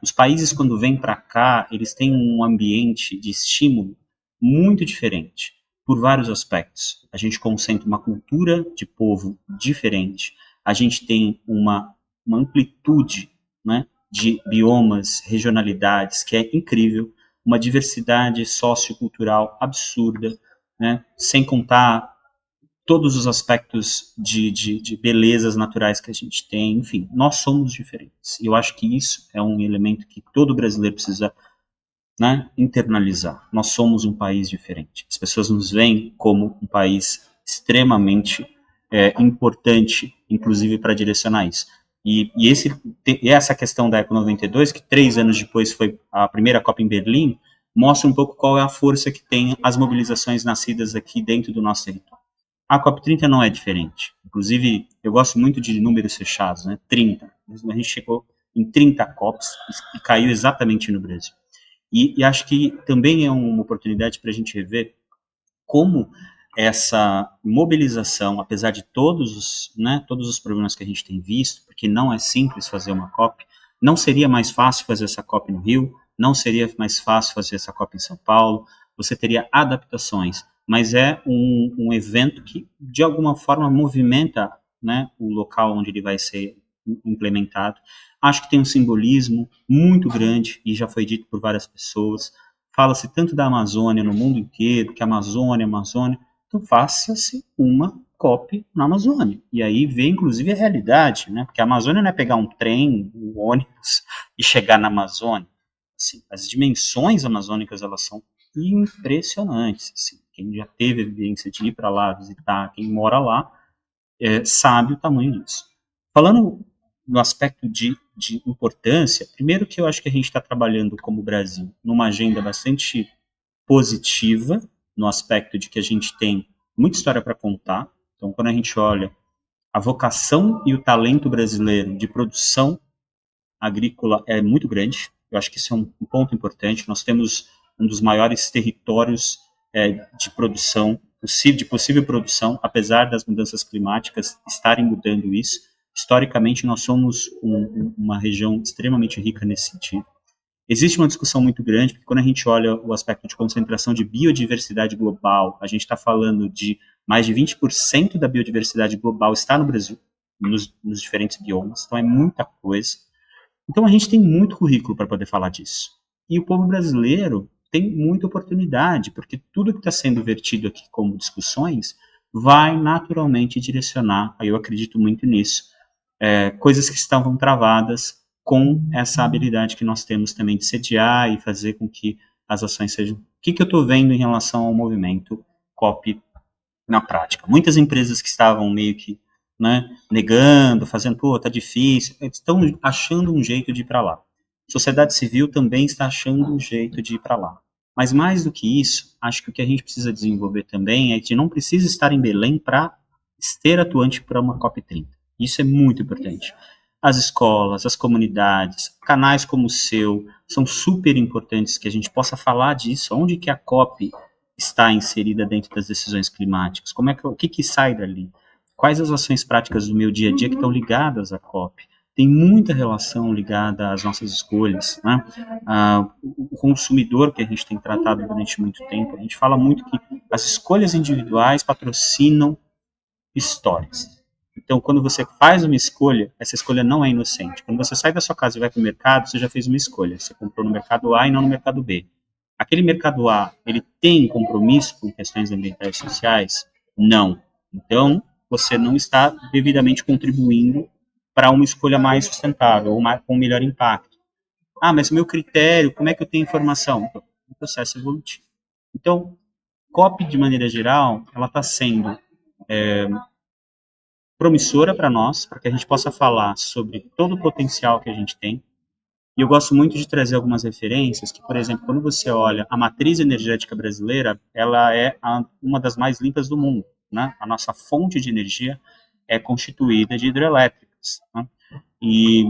Os países, quando vêm para cá, eles têm um ambiente de estímulo muito diferente, por vários aspectos. A gente concentra uma cultura de povo diferente, a gente tem uma amplitude, né, de biomas, regionalidades, que é incrível, uma diversidade sociocultural absurda, né? Sem contar todos os aspectos de belezas naturais que a gente tem, enfim, nós somos diferentes. E eu acho que isso é um elemento que todo brasileiro precisa, né, internalizar. Nós somos um país diferente. As pessoas nos veem como um país extremamente importante, inclusive para direcionar isso. E essa questão da Eco 92, que 3 anos depois foi a primeira Copa em Berlim, mostra um pouco qual é a força que tem as mobilizações nascidas aqui dentro do nosso território. A COP30 não é diferente. Inclusive, eu gosto muito de números fechados, né? 30. A gente chegou em 30 COPs e caiu exatamente no Brasil. E acho que também é uma oportunidade para a gente rever como essa mobilização, apesar de todos os problemas que a gente tem visto, porque não é simples fazer uma COP, não seria mais fácil fazer essa COP no Rio, não seria mais fácil fazer essa COP em São Paulo, você teria adaptações, mas é um evento que, de alguma forma, movimenta, né, o local onde ele vai ser implementado. Acho que tem um simbolismo muito grande, e já foi dito por várias pessoas. Fala-se tanto da Amazônia no mundo inteiro, que Amazônia, então faça-se uma COP na Amazônia. E aí vê, inclusive, a realidade, né? Porque a Amazônia não é pegar um trem, um ônibus e chegar na Amazônia. Assim, as dimensões amazônicas, elas são impressionantes. Assim. Quem já teve a evidência de ir para lá, visitar, quem mora lá, sabe o tamanho disso. Falando no aspecto de importância, primeiro que eu acho que a gente está trabalhando como Brasil numa agenda bastante positiva, no aspecto de que a gente tem muita história para contar. Então, quando a gente olha a vocação e o talento brasileiro de produção agrícola é muito grande. Eu acho que isso é um ponto importante. Nós temos um dos maiores territórios de produção, de possível produção, apesar das mudanças climáticas estarem mudando isso. Historicamente, nós somos uma região extremamente rica nesse sentido. Existe uma discussão muito grande, porque quando a gente olha o aspecto de concentração de biodiversidade global, a gente está falando de mais de 20% da biodiversidade global está no Brasil, nos diferentes biomas, então é muita coisa. Então a gente tem muito currículo para poder falar disso. E o povo brasileiro tem muita oportunidade, porque tudo que está sendo vertido aqui como discussões vai naturalmente direcionar, aí eu acredito muito nisso, coisas que estavam travadas com essa habilidade que nós temos também de sediar e fazer com que as ações sejam... O que eu estou vendo em relação ao movimento COP na prática? Muitas empresas que estavam meio que negando, fazendo, pô, tá difícil, estão achando um jeito de ir para lá. A sociedade civil também está achando um jeito de ir para lá. Mas mais do que isso, acho que o que a gente precisa desenvolver também é que não precisa estar em Belém para ser atuante para uma COP30. Isso é muito importante. As escolas, as comunidades, canais como o seu, são super importantes que a gente possa falar disso, onde que a COP está inserida dentro das decisões climáticas, o que sai dali, quais as ações práticas do meu dia a dia que estão ligadas à COP. Tem muita relação ligada às nossas escolhas, né? O consumidor que a gente tem tratado durante muito tempo, a gente fala muito que as escolhas individuais patrocinam histórias. Então, quando você faz uma escolha, essa escolha não é inocente. Quando você sai da sua casa e vai para o mercado, você já fez uma escolha. Você comprou no mercado A e não no mercado B. Aquele mercado A, ele tem compromisso com questões ambientais e sociais? Não. Então, você não está devidamente contribuindo para uma escolha mais sustentável, ou com melhor impacto. Mas o meu critério, como é que eu tenho informação? Um processo evolutivo. Então, COP, de maneira geral, ela está sendo promissora para nós, para que a gente possa falar sobre todo o potencial que a gente tem. E eu gosto muito de trazer algumas referências, que, por exemplo, quando você olha a matriz energética brasileira, ela é uma das mais limpas do mundo, né? A nossa fonte de energia é constituída de hidrelétricas, né? E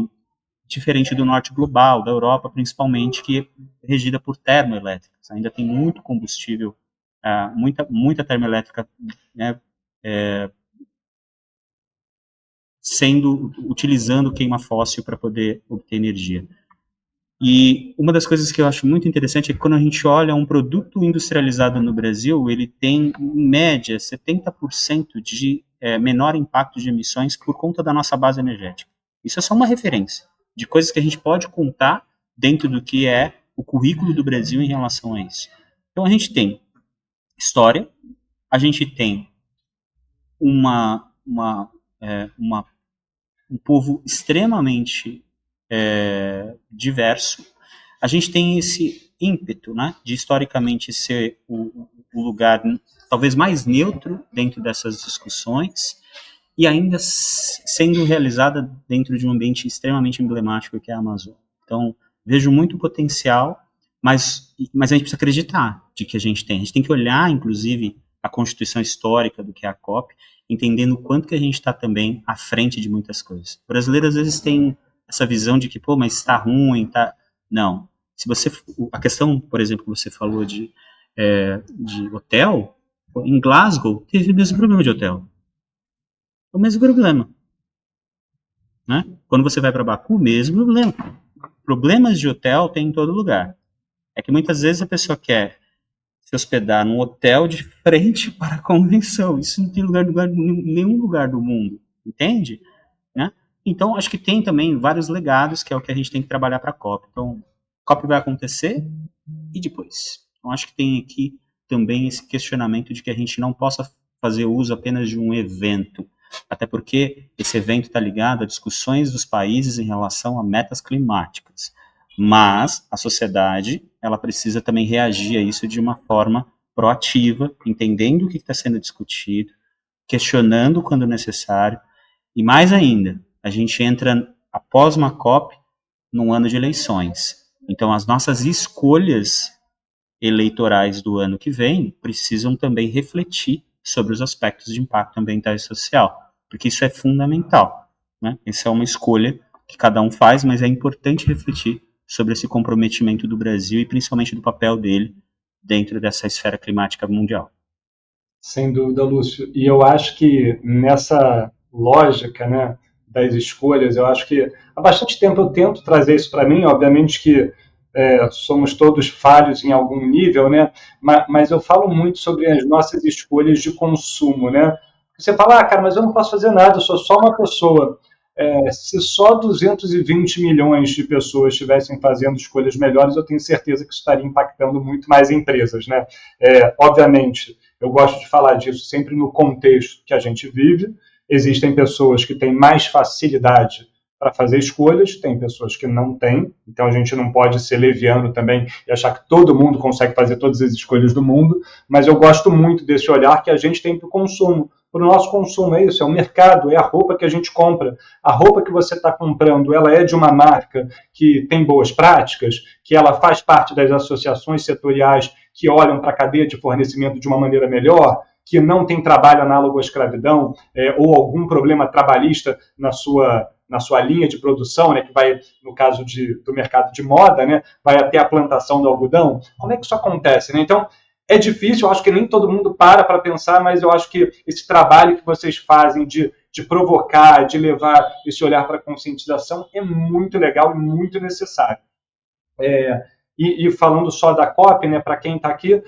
diferente do norte global, da Europa principalmente, que é regida por termoelétricas. Ainda tem muito combustível, muita termoelétrica, né, utilizando queima fóssil para poder obter energia. E uma das coisas que eu acho muito interessante é que quando a gente olha um produto industrializado no Brasil, ele tem, em média, 70% de menor impacto de emissões por conta da nossa base energética. Isso é só uma referência de coisas que a gente pode contar dentro do que é o currículo do Brasil em relação a isso. Então a gente tem história, a gente tem um povo extremamente diverso. A gente tem esse ímpeto, né, de historicamente ser o lugar talvez mais neutro dentro dessas discussões e ainda sendo realizada dentro de um ambiente extremamente emblemático que é a Amazônia. Então, vejo muito potencial, mas a gente precisa acreditar de que a gente tem. A gente tem que olhar, inclusive, a constituição histórica do que é a COP, entendendo o quanto que a gente está também à frente de muitas coisas. O brasileiro, às vezes, tem essa visão de que, mas está ruim, tá... Não. A questão, por exemplo, que você falou de hotel, em Glasgow, teve o mesmo problema de hotel. O mesmo problema. Né? Quando você vai para Baku, o mesmo problema. Problemas de hotel tem em todo lugar. É que muitas vezes a pessoa quer se hospedar num hotel de frente para a convenção. Isso não tem nenhum lugar do mundo. Entende? Né? Então, acho que tem também vários legados, que é o que a gente tem que trabalhar para a COP. Então, a COP vai acontecer e depois. Então, acho que tem aqui também esse questionamento de que a gente não possa fazer uso apenas de um evento, até porque esse evento está ligado a discussões dos países em relação a metas climáticas. Mas a sociedade, ela precisa também reagir a isso de uma forma proativa, entendendo o que está sendo discutido, questionando quando necessário, e mais ainda, a gente entra após uma COP num ano de eleições. Então, as nossas escolhas eleitorais do ano que vem precisam também refletir sobre os aspectos de impacto ambiental e social, porque isso é fundamental, né? Essa é uma escolha que cada um faz, mas é importante refletir sobre esse comprometimento do Brasil e principalmente do papel dele dentro dessa esfera climática mundial. Sem dúvida, Lúcio. E eu acho que nessa lógica, né, das escolhas, eu acho que há bastante tempo eu tento trazer isso para mim, obviamente que somos todos falhos em algum nível, né, mas eu falo muito sobre as nossas escolhas de consumo, né. Você fala, cara, mas eu não posso fazer nada, eu sou só uma pessoa. Se só 220 milhões de pessoas estivessem fazendo escolhas melhores, eu tenho certeza que isso estaria impactando muito mais empresas, né? Obviamente, eu gosto de falar disso sempre no contexto que a gente vive. Existem pessoas que têm mais facilidade para fazer escolhas, tem pessoas que não têm, então a gente não pode ser leviano também e achar que todo mundo consegue fazer todas as escolhas do mundo, mas eu gosto muito desse olhar que a gente tem para o consumo. Para o nosso consumo é isso, é o mercado, é a roupa que a gente compra. A roupa que você está comprando, ela é de uma marca que tem boas práticas, que ela faz parte das associações setoriais que olham para a cadeia de fornecimento de uma maneira melhor, que não tem trabalho análogo à escravidão, ou algum problema trabalhista na sua linha de produção, né, que vai, no caso do mercado de moda, né, vai até a plantação do algodão. Como é que isso acontece? Né? Então, é difícil, eu acho que nem todo mundo para pensar, mas eu acho que esse trabalho que vocês fazem de provocar, de levar esse olhar para a conscientização é muito legal e muito necessário. E falando só da COP, né, para quem está aqui,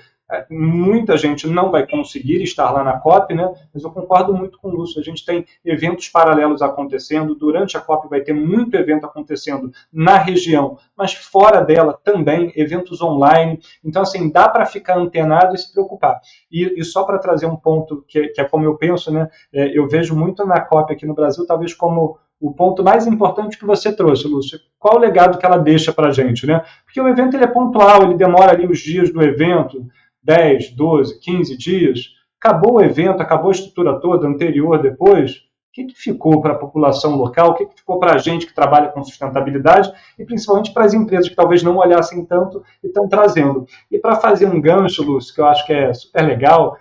muita gente não vai conseguir estar lá na COP, né? Mas eu concordo muito com o Lúcio. A gente tem eventos paralelos acontecendo. Durante a COP vai ter muito evento acontecendo na região, mas fora dela também, eventos online. Então, assim, dá para ficar antenado e se preocupar. E só para trazer um ponto que é como eu penso, né? Eu vejo muito na COP aqui no Brasil, talvez como o ponto mais importante que você trouxe, Lúcio. Qual o legado que ela deixa para a gente, né? Porque o evento ele é pontual, ele demora ali os dias do evento, 10, 12, 15 dias, acabou o evento, acabou a estrutura toda, anterior, depois, o que ficou para a população local, o que ficou para a gente que trabalha com sustentabilidade e principalmente para as empresas que talvez não olhassem tanto e estão trazendo. E para fazer um gancho, Lúcio, que eu acho que é super legal,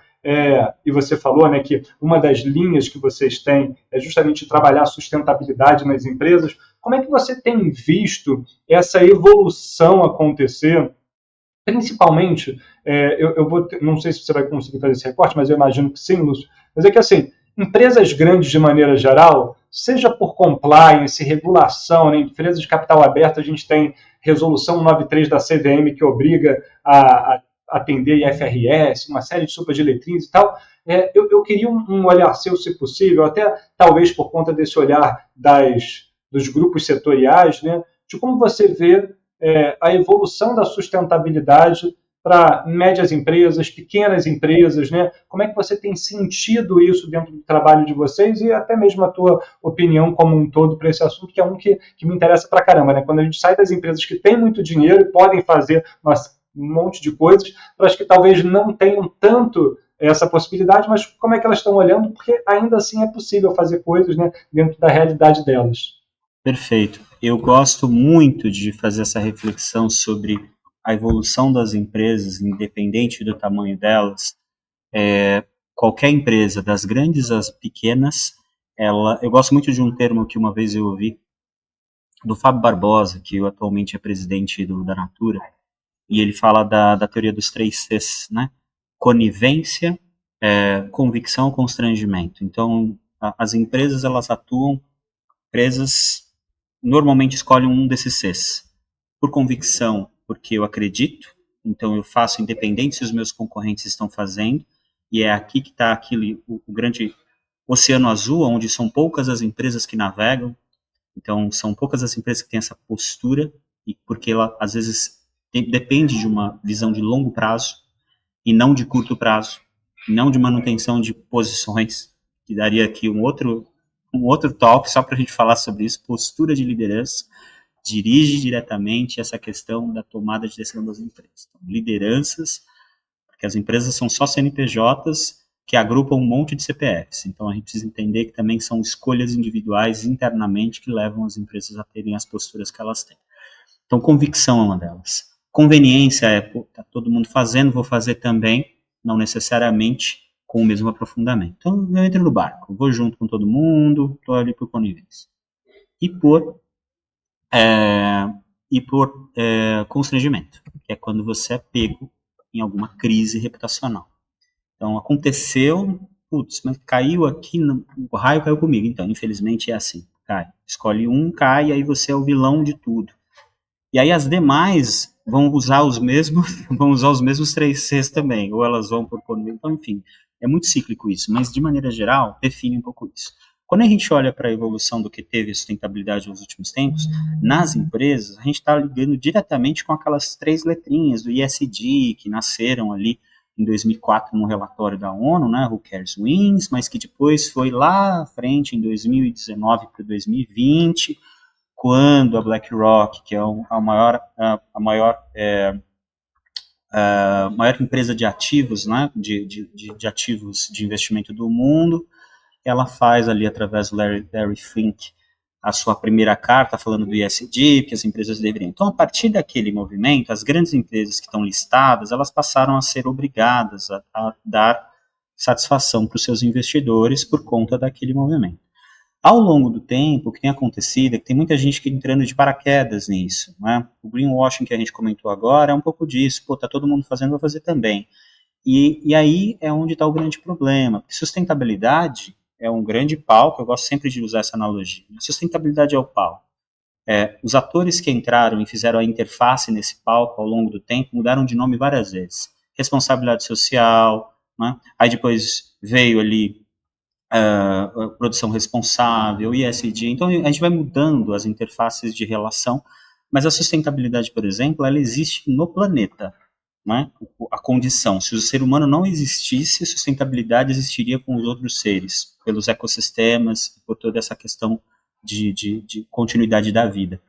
e você falou, né, que uma das linhas que vocês têm é justamente trabalhar a sustentabilidade nas empresas. Como é que você tem visto essa evolução acontecer? Principalmente, não sei se você vai conseguir fazer esse recorte, mas eu imagino que sim, Lúcio, mas é que assim, empresas grandes de maneira geral, seja por compliance, regulação, né, empresas de capital aberto, a gente tem resolução 93 da CVM que obriga a atender IFRS, uma série de superdiretrizes e tal. Eu queria um olhar seu, se possível, até talvez por conta desse olhar dos grupos setoriais, né, de como você vê a evolução da sustentabilidade para médias empresas, pequenas empresas, né? Como é que você tem sentido isso dentro do trabalho de vocês e até mesmo a tua opinião como um todo para esse assunto, que é um que me interessa para caramba, né? Quando a gente sai das empresas que têm muito dinheiro e podem fazer um monte de coisas, para as que talvez não tenham tanto essa possibilidade, mas como é que elas estão olhando, porque ainda assim é possível fazer coisas, né, dentro da realidade delas. Perfeito. Eu gosto muito de fazer essa reflexão sobre a evolução das empresas, independente do tamanho delas. Qualquer empresa, das grandes às pequenas, eu gosto muito de um termo que uma vez eu ouvi do Fábio Barbosa, que atualmente é presidente da Natura, e ele fala da teoria dos 3 Cs, né? Conivência, convicção, constrangimento. Então, as empresas, elas atuam, empresas normalmente escolhem um desses Cs. Por convicção, porque eu acredito, então eu faço independente se os meus concorrentes estão fazendo, e é aqui que está o grande oceano azul, onde são poucas as empresas que navegam, então são poucas as empresas que têm essa postura, e porque ela às vezes depende de uma visão de longo prazo, e não de curto prazo, não de manutenção de posições, que daria aqui um outro talk só para a gente falar sobre isso. Postura de liderança dirige diretamente essa questão da tomada de decisão das empresas. Então, lideranças, porque as empresas são só CNPJs que agrupam um monte de CPFs. Então, a gente precisa entender que também são escolhas individuais internamente que levam as empresas a terem as posturas que elas têm. Então, convicção é uma delas. Conveniência tá todo mundo fazendo, vou fazer também, não necessariamente com o mesmo aprofundamento. Então, eu entro no barco, vou junto com todo mundo, estou ali por conivência. E por e por constrangimento, que é quando você é pego em alguma crise reputacional. Então, aconteceu, putz, mas caiu aqui, o raio caiu comigo. Então, infelizmente, é assim, cai. Escolhe um, cai, e aí você é o vilão de tudo. E aí as demais vão usar os mesmos 3 Cs também, ou elas vão por... Então, enfim, é muito cíclico isso, mas, de maneira geral, define um pouco isso. Quando a gente olha para a evolução do que teve sustentabilidade nos últimos tempos, nas empresas, a gente está ligando diretamente com aquelas 3 letrinhas do ESG, que nasceram ali em 2004 num relatório da ONU, né, Who Cares Wins, mas que depois foi lá à frente, em 2019 para 2020, quando a BlackRock, que é a maior empresa de ativos, né, de ativos de investimento do mundo, ela faz ali, através do Larry Fink, a sua primeira carta falando do ESG, que as empresas deveriam. Então, a partir daquele movimento, as grandes empresas que estão listadas, elas passaram a ser obrigadas a dar satisfação para os seus investidores por conta daquele movimento. Ao longo do tempo, o que tem acontecido é que tem muita gente que entrando de paraquedas nisso, né? O greenwashing que a gente comentou agora é um pouco disso. Pô, tá todo mundo fazendo, vou fazer também. E aí é onde está o grande problema. Sustentabilidade é um grande palco, eu gosto sempre de usar essa analogia. Sustentabilidade é o palco. Os atores que entraram e fizeram a interface nesse palco ao longo do tempo mudaram de nome várias vezes. Responsabilidade social, né? Aí depois veio ali produção responsável, ESG. Então a gente vai mudando as interfaces de relação, mas a sustentabilidade, por exemplo, ela existe no planeta. Né? A condição, se o ser humano não existisse, a sustentabilidade existiria com os outros seres, pelos ecossistemas, por toda essa questão de continuidade da vida.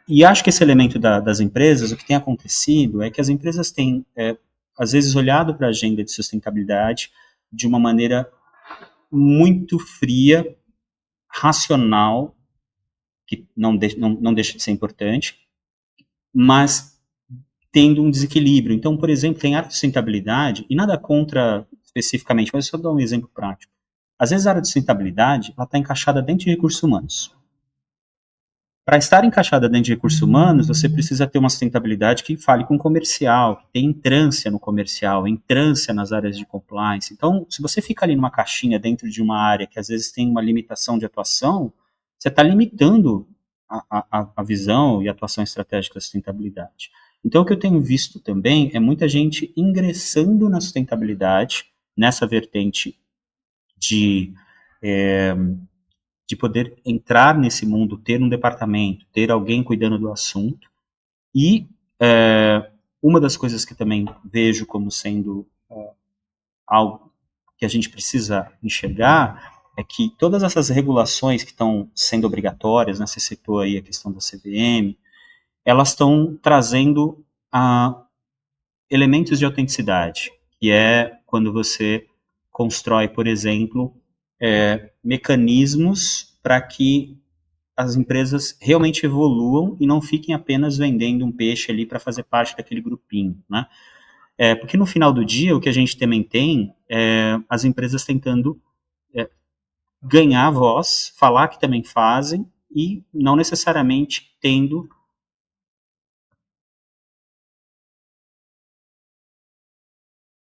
E acho que esse elemento das empresas, o que tem acontecido é que as empresas têm, às vezes, olhado para a agenda de sustentabilidade de uma maneira muito fria, racional, que não deixa de ser importante, mas tendo um desequilíbrio. Então, por exemplo, tem área de sustentabilidade, e nada contra especificamente, mas só dar um exemplo prático. Às vezes a área de sustentabilidade está encaixada dentro de recursos humanos. Para estar encaixada dentro de recursos humanos, você precisa ter uma sustentabilidade que fale com o comercial, que tenha entrância no comercial, entrância nas áreas de compliance. Então, se você fica ali numa caixinha dentro de uma área que às vezes tem uma limitação de atuação, você está limitando a visão e a atuação estratégica da sustentabilidade. Então, o que eu tenho visto também é muita gente ingressando na sustentabilidade, nessa vertente de poder entrar nesse mundo, ter um departamento, ter alguém cuidando do assunto. E uma das coisas que também vejo como sendo algo que a gente precisa enxergar é que todas essas regulações que estão sendo obrigatórias, né, você citou aí a questão da CVM, elas estão trazendo elementos de autenticidade, que é quando você constrói, por exemplo, mecanismos para que as empresas realmente evoluam e não fiquem apenas vendendo um peixe ali para fazer parte daquele grupinho, né? Porque no final do dia, o que a gente também tem é as empresas tentando ganhar voz, falar que também fazem e não necessariamente tendo.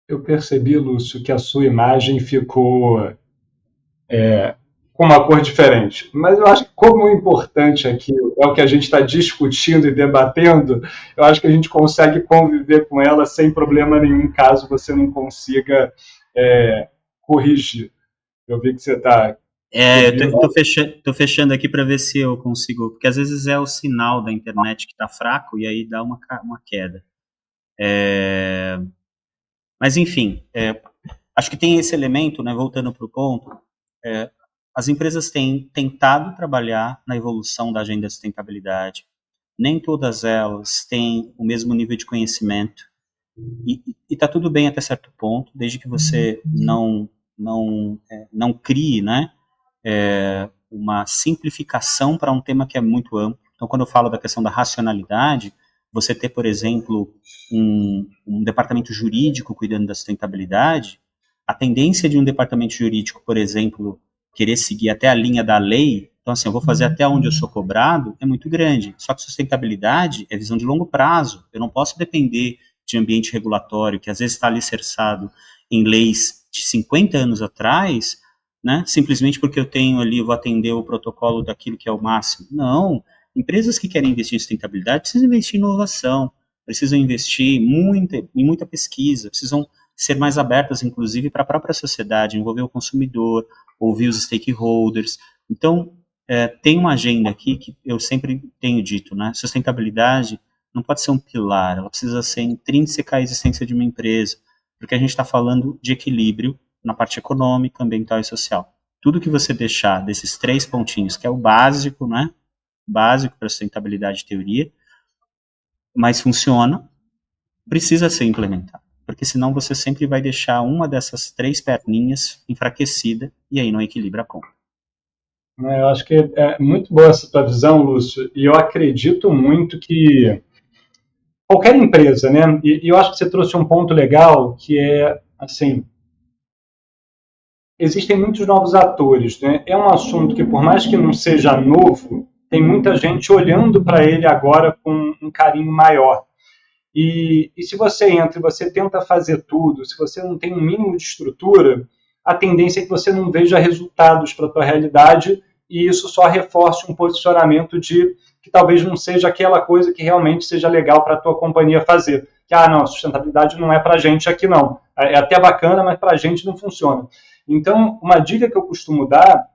Eu percebi, Lúcio, que a sua imagem ficou com uma cor diferente. Mas eu acho que, como o importante aqui é o que a gente está discutindo e debatendo, eu acho que a gente consegue conviver com ela sem problema nenhum, caso você não consiga corrigir. Eu vi que você está. Tô fechando aqui para ver se eu consigo, porque às vezes é o sinal da internet que está fraco e aí dá uma queda. Mas enfim, acho que tem esse elemento, né, voltando para o ponto, as empresas têm tentado trabalhar na evolução da agenda de sustentabilidade. Nem todas elas têm o mesmo nível de conhecimento. E está tudo bem até certo ponto, desde que você não crie, né, uma simplificação para um tema que é muito amplo. Então, quando eu falo da questão da racionalidade, você ter, por exemplo, um departamento jurídico cuidando da sustentabilidade, a tendência de um departamento jurídico, por exemplo, querer seguir até a linha da lei Então, assim, eu vou fazer até onde eu sou cobrado, é muito grande. Só que sustentabilidade é visão de longo prazo. Eu não posso depender de ambiente regulatório, que às vezes está alicerçado em leis de 50 anos atrás, né, simplesmente porque eu tenho ali, vou atender o protocolo daquilo que é o máximo. Não. Empresas que querem investir em sustentabilidade precisam investir em inovação, precisam investir em muita pesquisa, precisam ser mais abertas, inclusive, para a própria sociedade, envolver o consumidor, ouvir os stakeholders. Então, tem uma agenda aqui que eu sempre tenho dito, né? Sustentabilidade não pode ser um pilar, ela precisa ser intrínseca à existência de uma empresa, porque a gente está falando de equilíbrio na parte econômica, ambiental e social. Tudo que você deixar desses 3 pontinhos, que é o básico, né? Básico para a sustentabilidade de teoria, mas funciona, precisa ser implementado, porque senão você sempre vai deixar uma dessas 3 perninhas enfraquecida e aí não equilibra a conta. Eu acho que é muito boa essa tua visão, Lúcio, e eu acredito muito que qualquer empresa, né? E eu acho que você trouxe um ponto legal, que é, assim, existem muitos novos atores, né? É um assunto que, por mais que não seja novo, tem muita gente olhando para ele agora com um carinho maior. E se você entra e você tenta fazer tudo, se você não tem um mínimo de estrutura, a tendência é que você não veja resultados para a tua realidade e isso só reforce um posicionamento de que talvez não seja aquela coisa que realmente seja legal para a tua companhia fazer. Que, não, a sustentabilidade não é para a gente aqui não. É até bacana, mas para a gente não funciona. Então, uma dica que eu costumo dar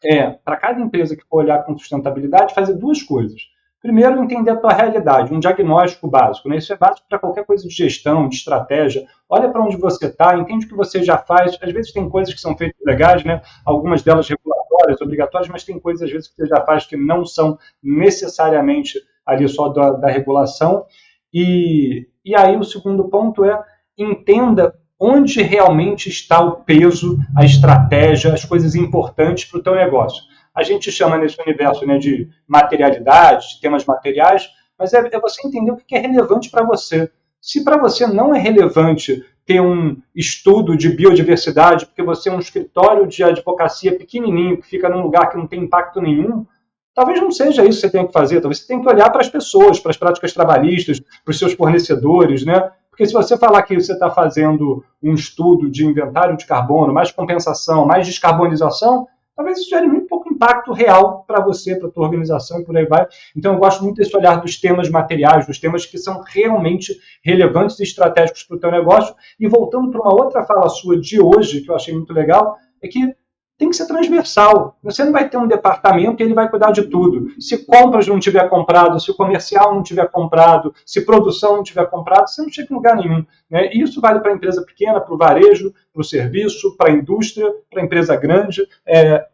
é, para cada empresa que for olhar com sustentabilidade, fazer 2 coisas. Primeiro, entender a tua realidade, um diagnóstico básico. Né? Isso é básico para qualquer coisa de gestão, de estratégia. Olha para onde você está, entende o que você já faz. Às vezes tem coisas que são feitas legais, né? Algumas delas regulatórias, obrigatórias, mas tem coisas, às vezes, que você já faz que não são necessariamente ali só da regulação. E aí o segundo ponto é entenda onde realmente está o peso, a estratégia, as coisas importantes para o teu negócio. A gente chama nesse universo, né, de materialidade, de temas materiais, mas é você entender o que é relevante para você. Se para você não é relevante ter um estudo de biodiversidade, porque você é um escritório de advocacia pequenininho, que fica num lugar que não tem impacto nenhum, talvez não seja isso que você tenha que fazer. Talvez você tenha que olhar para as pessoas, para as práticas trabalhistas, para os seus fornecedores, né? Porque se você falar que você está fazendo um estudo de inventário de carbono, mais compensação, mais descarbonização, talvez isso gere muito pouco impacto real para você, para a tua organização e por aí vai. Então eu gosto muito desse olhar dos temas materiais, dos temas que são realmente relevantes e estratégicos para o teu negócio. E voltando para uma outra fala sua de hoje, que eu achei muito legal, é que tem que ser transversal. Você não vai ter um departamento e ele vai cuidar de tudo. Se compras não tiver comprado, se o comercial não tiver comprado, se produção não tiver comprado, você não chega em lugar nenhum. Né? E isso vale para a empresa pequena, para o varejo, para o serviço, para a indústria, para a empresa grande,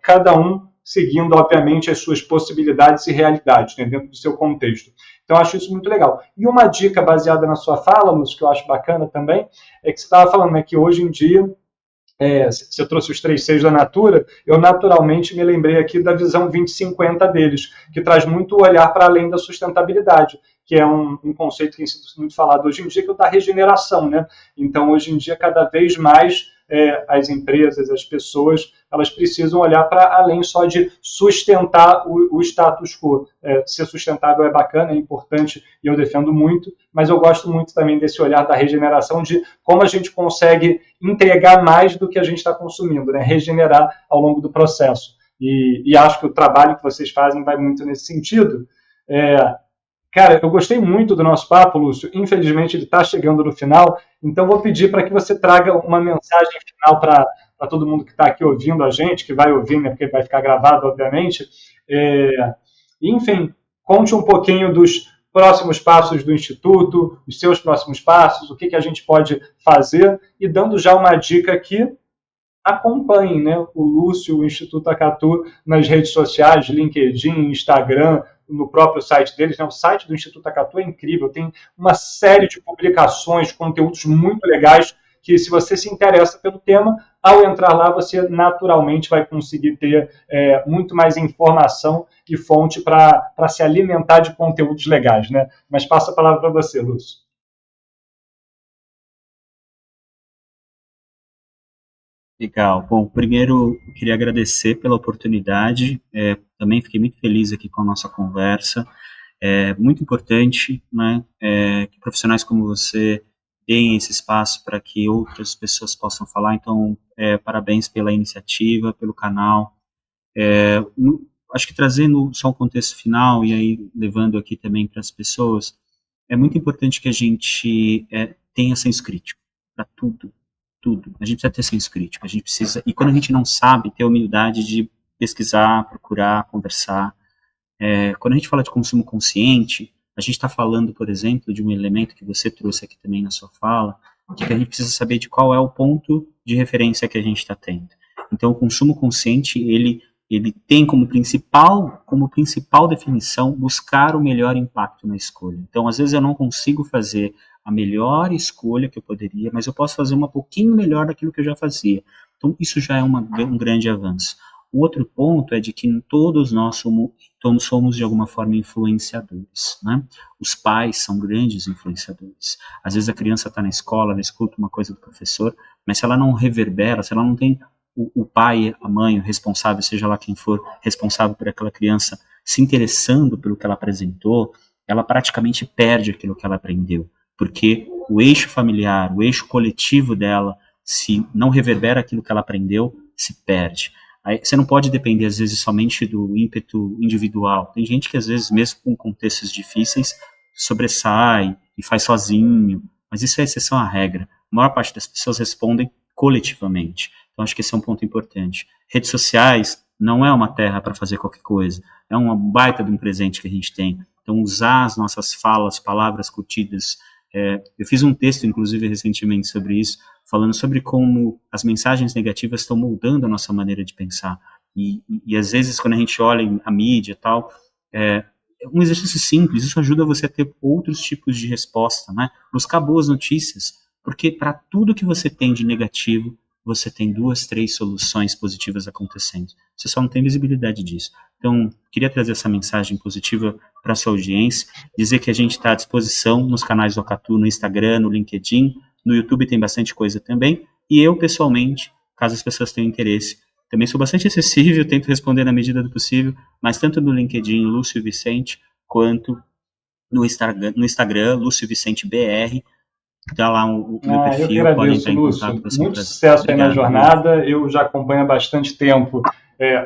cada um seguindo, obviamente, as suas possibilidades e realidades, né, dentro do seu contexto. Então, eu acho isso muito legal. E uma dica baseada na sua fala, Lúcio, que eu acho bacana também, é que você estava falando, né, que hoje em dia você trouxe os 3 Cs da Natura, eu naturalmente me lembrei aqui da visão 2050 deles, que traz muito o olhar para além da sustentabilidade, que é um conceito que tem sido muito falado hoje em dia, que é o da regeneração. Né? Então, hoje em dia, cada vez mais as empresas, as pessoas, elas precisam olhar para além só de sustentar o status quo. Ser sustentável é bacana, é importante e eu defendo muito, mas eu gosto muito também desse olhar da regeneração, de como a gente consegue entregar mais do que a gente está consumindo, né? Regenerar ao longo do processo. E acho que o trabalho que vocês fazem vai muito nesse sentido. Cara, eu gostei muito do nosso papo, Lúcio. Infelizmente, ele está chegando no final, então vou pedir para que você traga uma mensagem final para todo mundo que está aqui ouvindo a gente, que vai ouvir, né, porque vai ficar gravado, obviamente. Enfim, conte um pouquinho dos próximos passos do Instituto, os seus próximos passos, o que a gente pode fazer, e dando já uma dica aqui, acompanhem, né, o Lúcio, o Instituto Acatu, nas redes sociais, LinkedIn, Instagram, no próprio site deles. Né? O site do Instituto Acatu é incrível, tem uma série de publicações, conteúdos muito legais, que se você se interessa pelo tema, ao entrar lá você naturalmente vai conseguir ter muito mais informação e fonte para se alimentar de conteúdos legais. Né? Mas passo a palavra para você, Lúcio. Legal. Bom, primeiro, eu queria agradecer pela oportunidade. Também fiquei muito feliz aqui com a nossa conversa. É muito importante, né, que profissionais como você deem esse espaço para que outras pessoas possam falar. Então, parabéns pela iniciativa, pelo canal. Acho que trazendo só um contexto final e aí levando aqui também para as pessoas, é muito importante que a gente tenha senso crítico para tudo, tudo. A gente precisa ter senso crítico, a gente precisa, e quando a gente não sabe, ter a humildade de pesquisar, procurar, conversar. Quando a gente fala de consumo consciente, a gente está falando, por exemplo, de um elemento que você trouxe aqui também na sua fala, de que a gente precisa saber de qual é o ponto de referência que a gente está tendo. Então, o consumo consciente, ele tem como principal definição buscar o melhor impacto na escolha. Então, às vezes eu não consigo fazer a melhor escolha que eu poderia, mas eu posso fazer uma pouquinho melhor daquilo que eu já fazia. Então, isso já é um grande avanço. O outro ponto é de que todos nós somos de alguma forma influenciadores, né? Os pais são grandes influenciadores. Às vezes a criança está na escola, ela escuta uma coisa do professor, mas se ela não reverbera, se ela não tem o pai, a mãe, o responsável, seja lá quem for, responsável por aquela criança, se interessando pelo que ela apresentou, ela praticamente perde aquilo que ela aprendeu, porque o eixo familiar, o eixo coletivo dela, se não reverbera aquilo que ela aprendeu, se perde. Aí, você não pode depender, às vezes, somente do ímpeto individual. Tem gente que, às vezes, mesmo com contextos difíceis, sobressai e faz sozinho, mas isso é exceção à regra. A maior parte das pessoas respondem coletivamente. Então, acho que esse é um ponto importante. Redes sociais não é uma terra para fazer qualquer coisa, é uma baita de um presente que a gente tem. Então, usar as nossas falas, palavras curtidas. Eu fiz um texto, inclusive, recentemente sobre isso, falando sobre como as mensagens negativas estão moldando a nossa maneira de pensar. E às vezes, quando a gente olha a mídia e tal, é um exercício simples, isso ajuda você a ter outros tipos de resposta, né? Buscar boas notícias, porque para tudo que você tem de negativo, você tem 2, 3 soluções positivas acontecendo. Você só não tem visibilidade disso. Então, queria trazer essa mensagem positiva para a sua audiência, dizer que a gente está à disposição nos canais do Acatu, no Instagram, no LinkedIn, no YouTube tem bastante coisa também, e eu, pessoalmente, caso as pessoas tenham interesse, também sou bastante acessível, tento responder na medida do possível, mas tanto no LinkedIn, Lúcio Vicente, quanto no Instagram Lúcio Vicente BR, dá lá o meu Eu que perfil, podem agradeço, entrar em contato, Lúcio. vai ser um Muito prazer. sucesso aí na Obrigado, viu? jornada. Eu já acompanho há bastante tempo.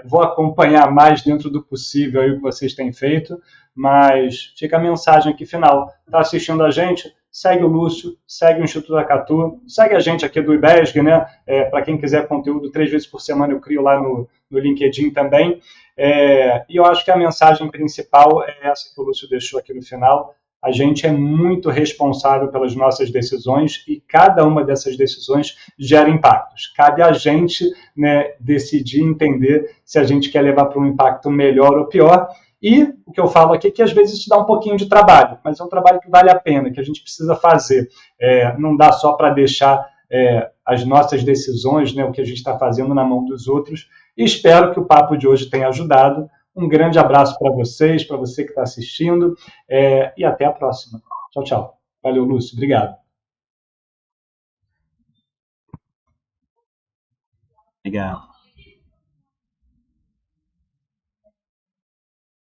Vou acompanhar mais dentro do possível aí o que vocês têm feito, mas fica a mensagem aqui final. Está assistindo a gente? Segue o Lúcio, segue o Instituto Acatu, segue a gente aqui do IBESG, né? Para quem quiser conteúdo, 3 vezes por semana eu crio lá no LinkedIn também. E eu acho que a mensagem principal é essa que o Lúcio deixou aqui no final. A gente é muito responsável pelas nossas decisões e cada uma dessas decisões gera impactos. Cabe a gente, né, decidir, entender se a gente quer levar para um impacto melhor ou pior. E o que eu falo aqui é que às vezes isso dá um pouquinho de trabalho, mas é um trabalho que vale a pena, que a gente precisa fazer. Não dá só para deixar as nossas decisões, né, o que a gente está fazendo na mão dos outros. E espero que o papo de hoje tenha ajudado. Um grande abraço para vocês, para você que está assistindo, e até a próxima. Tchau, tchau. Valeu, Lúcio. Obrigado. Obrigado.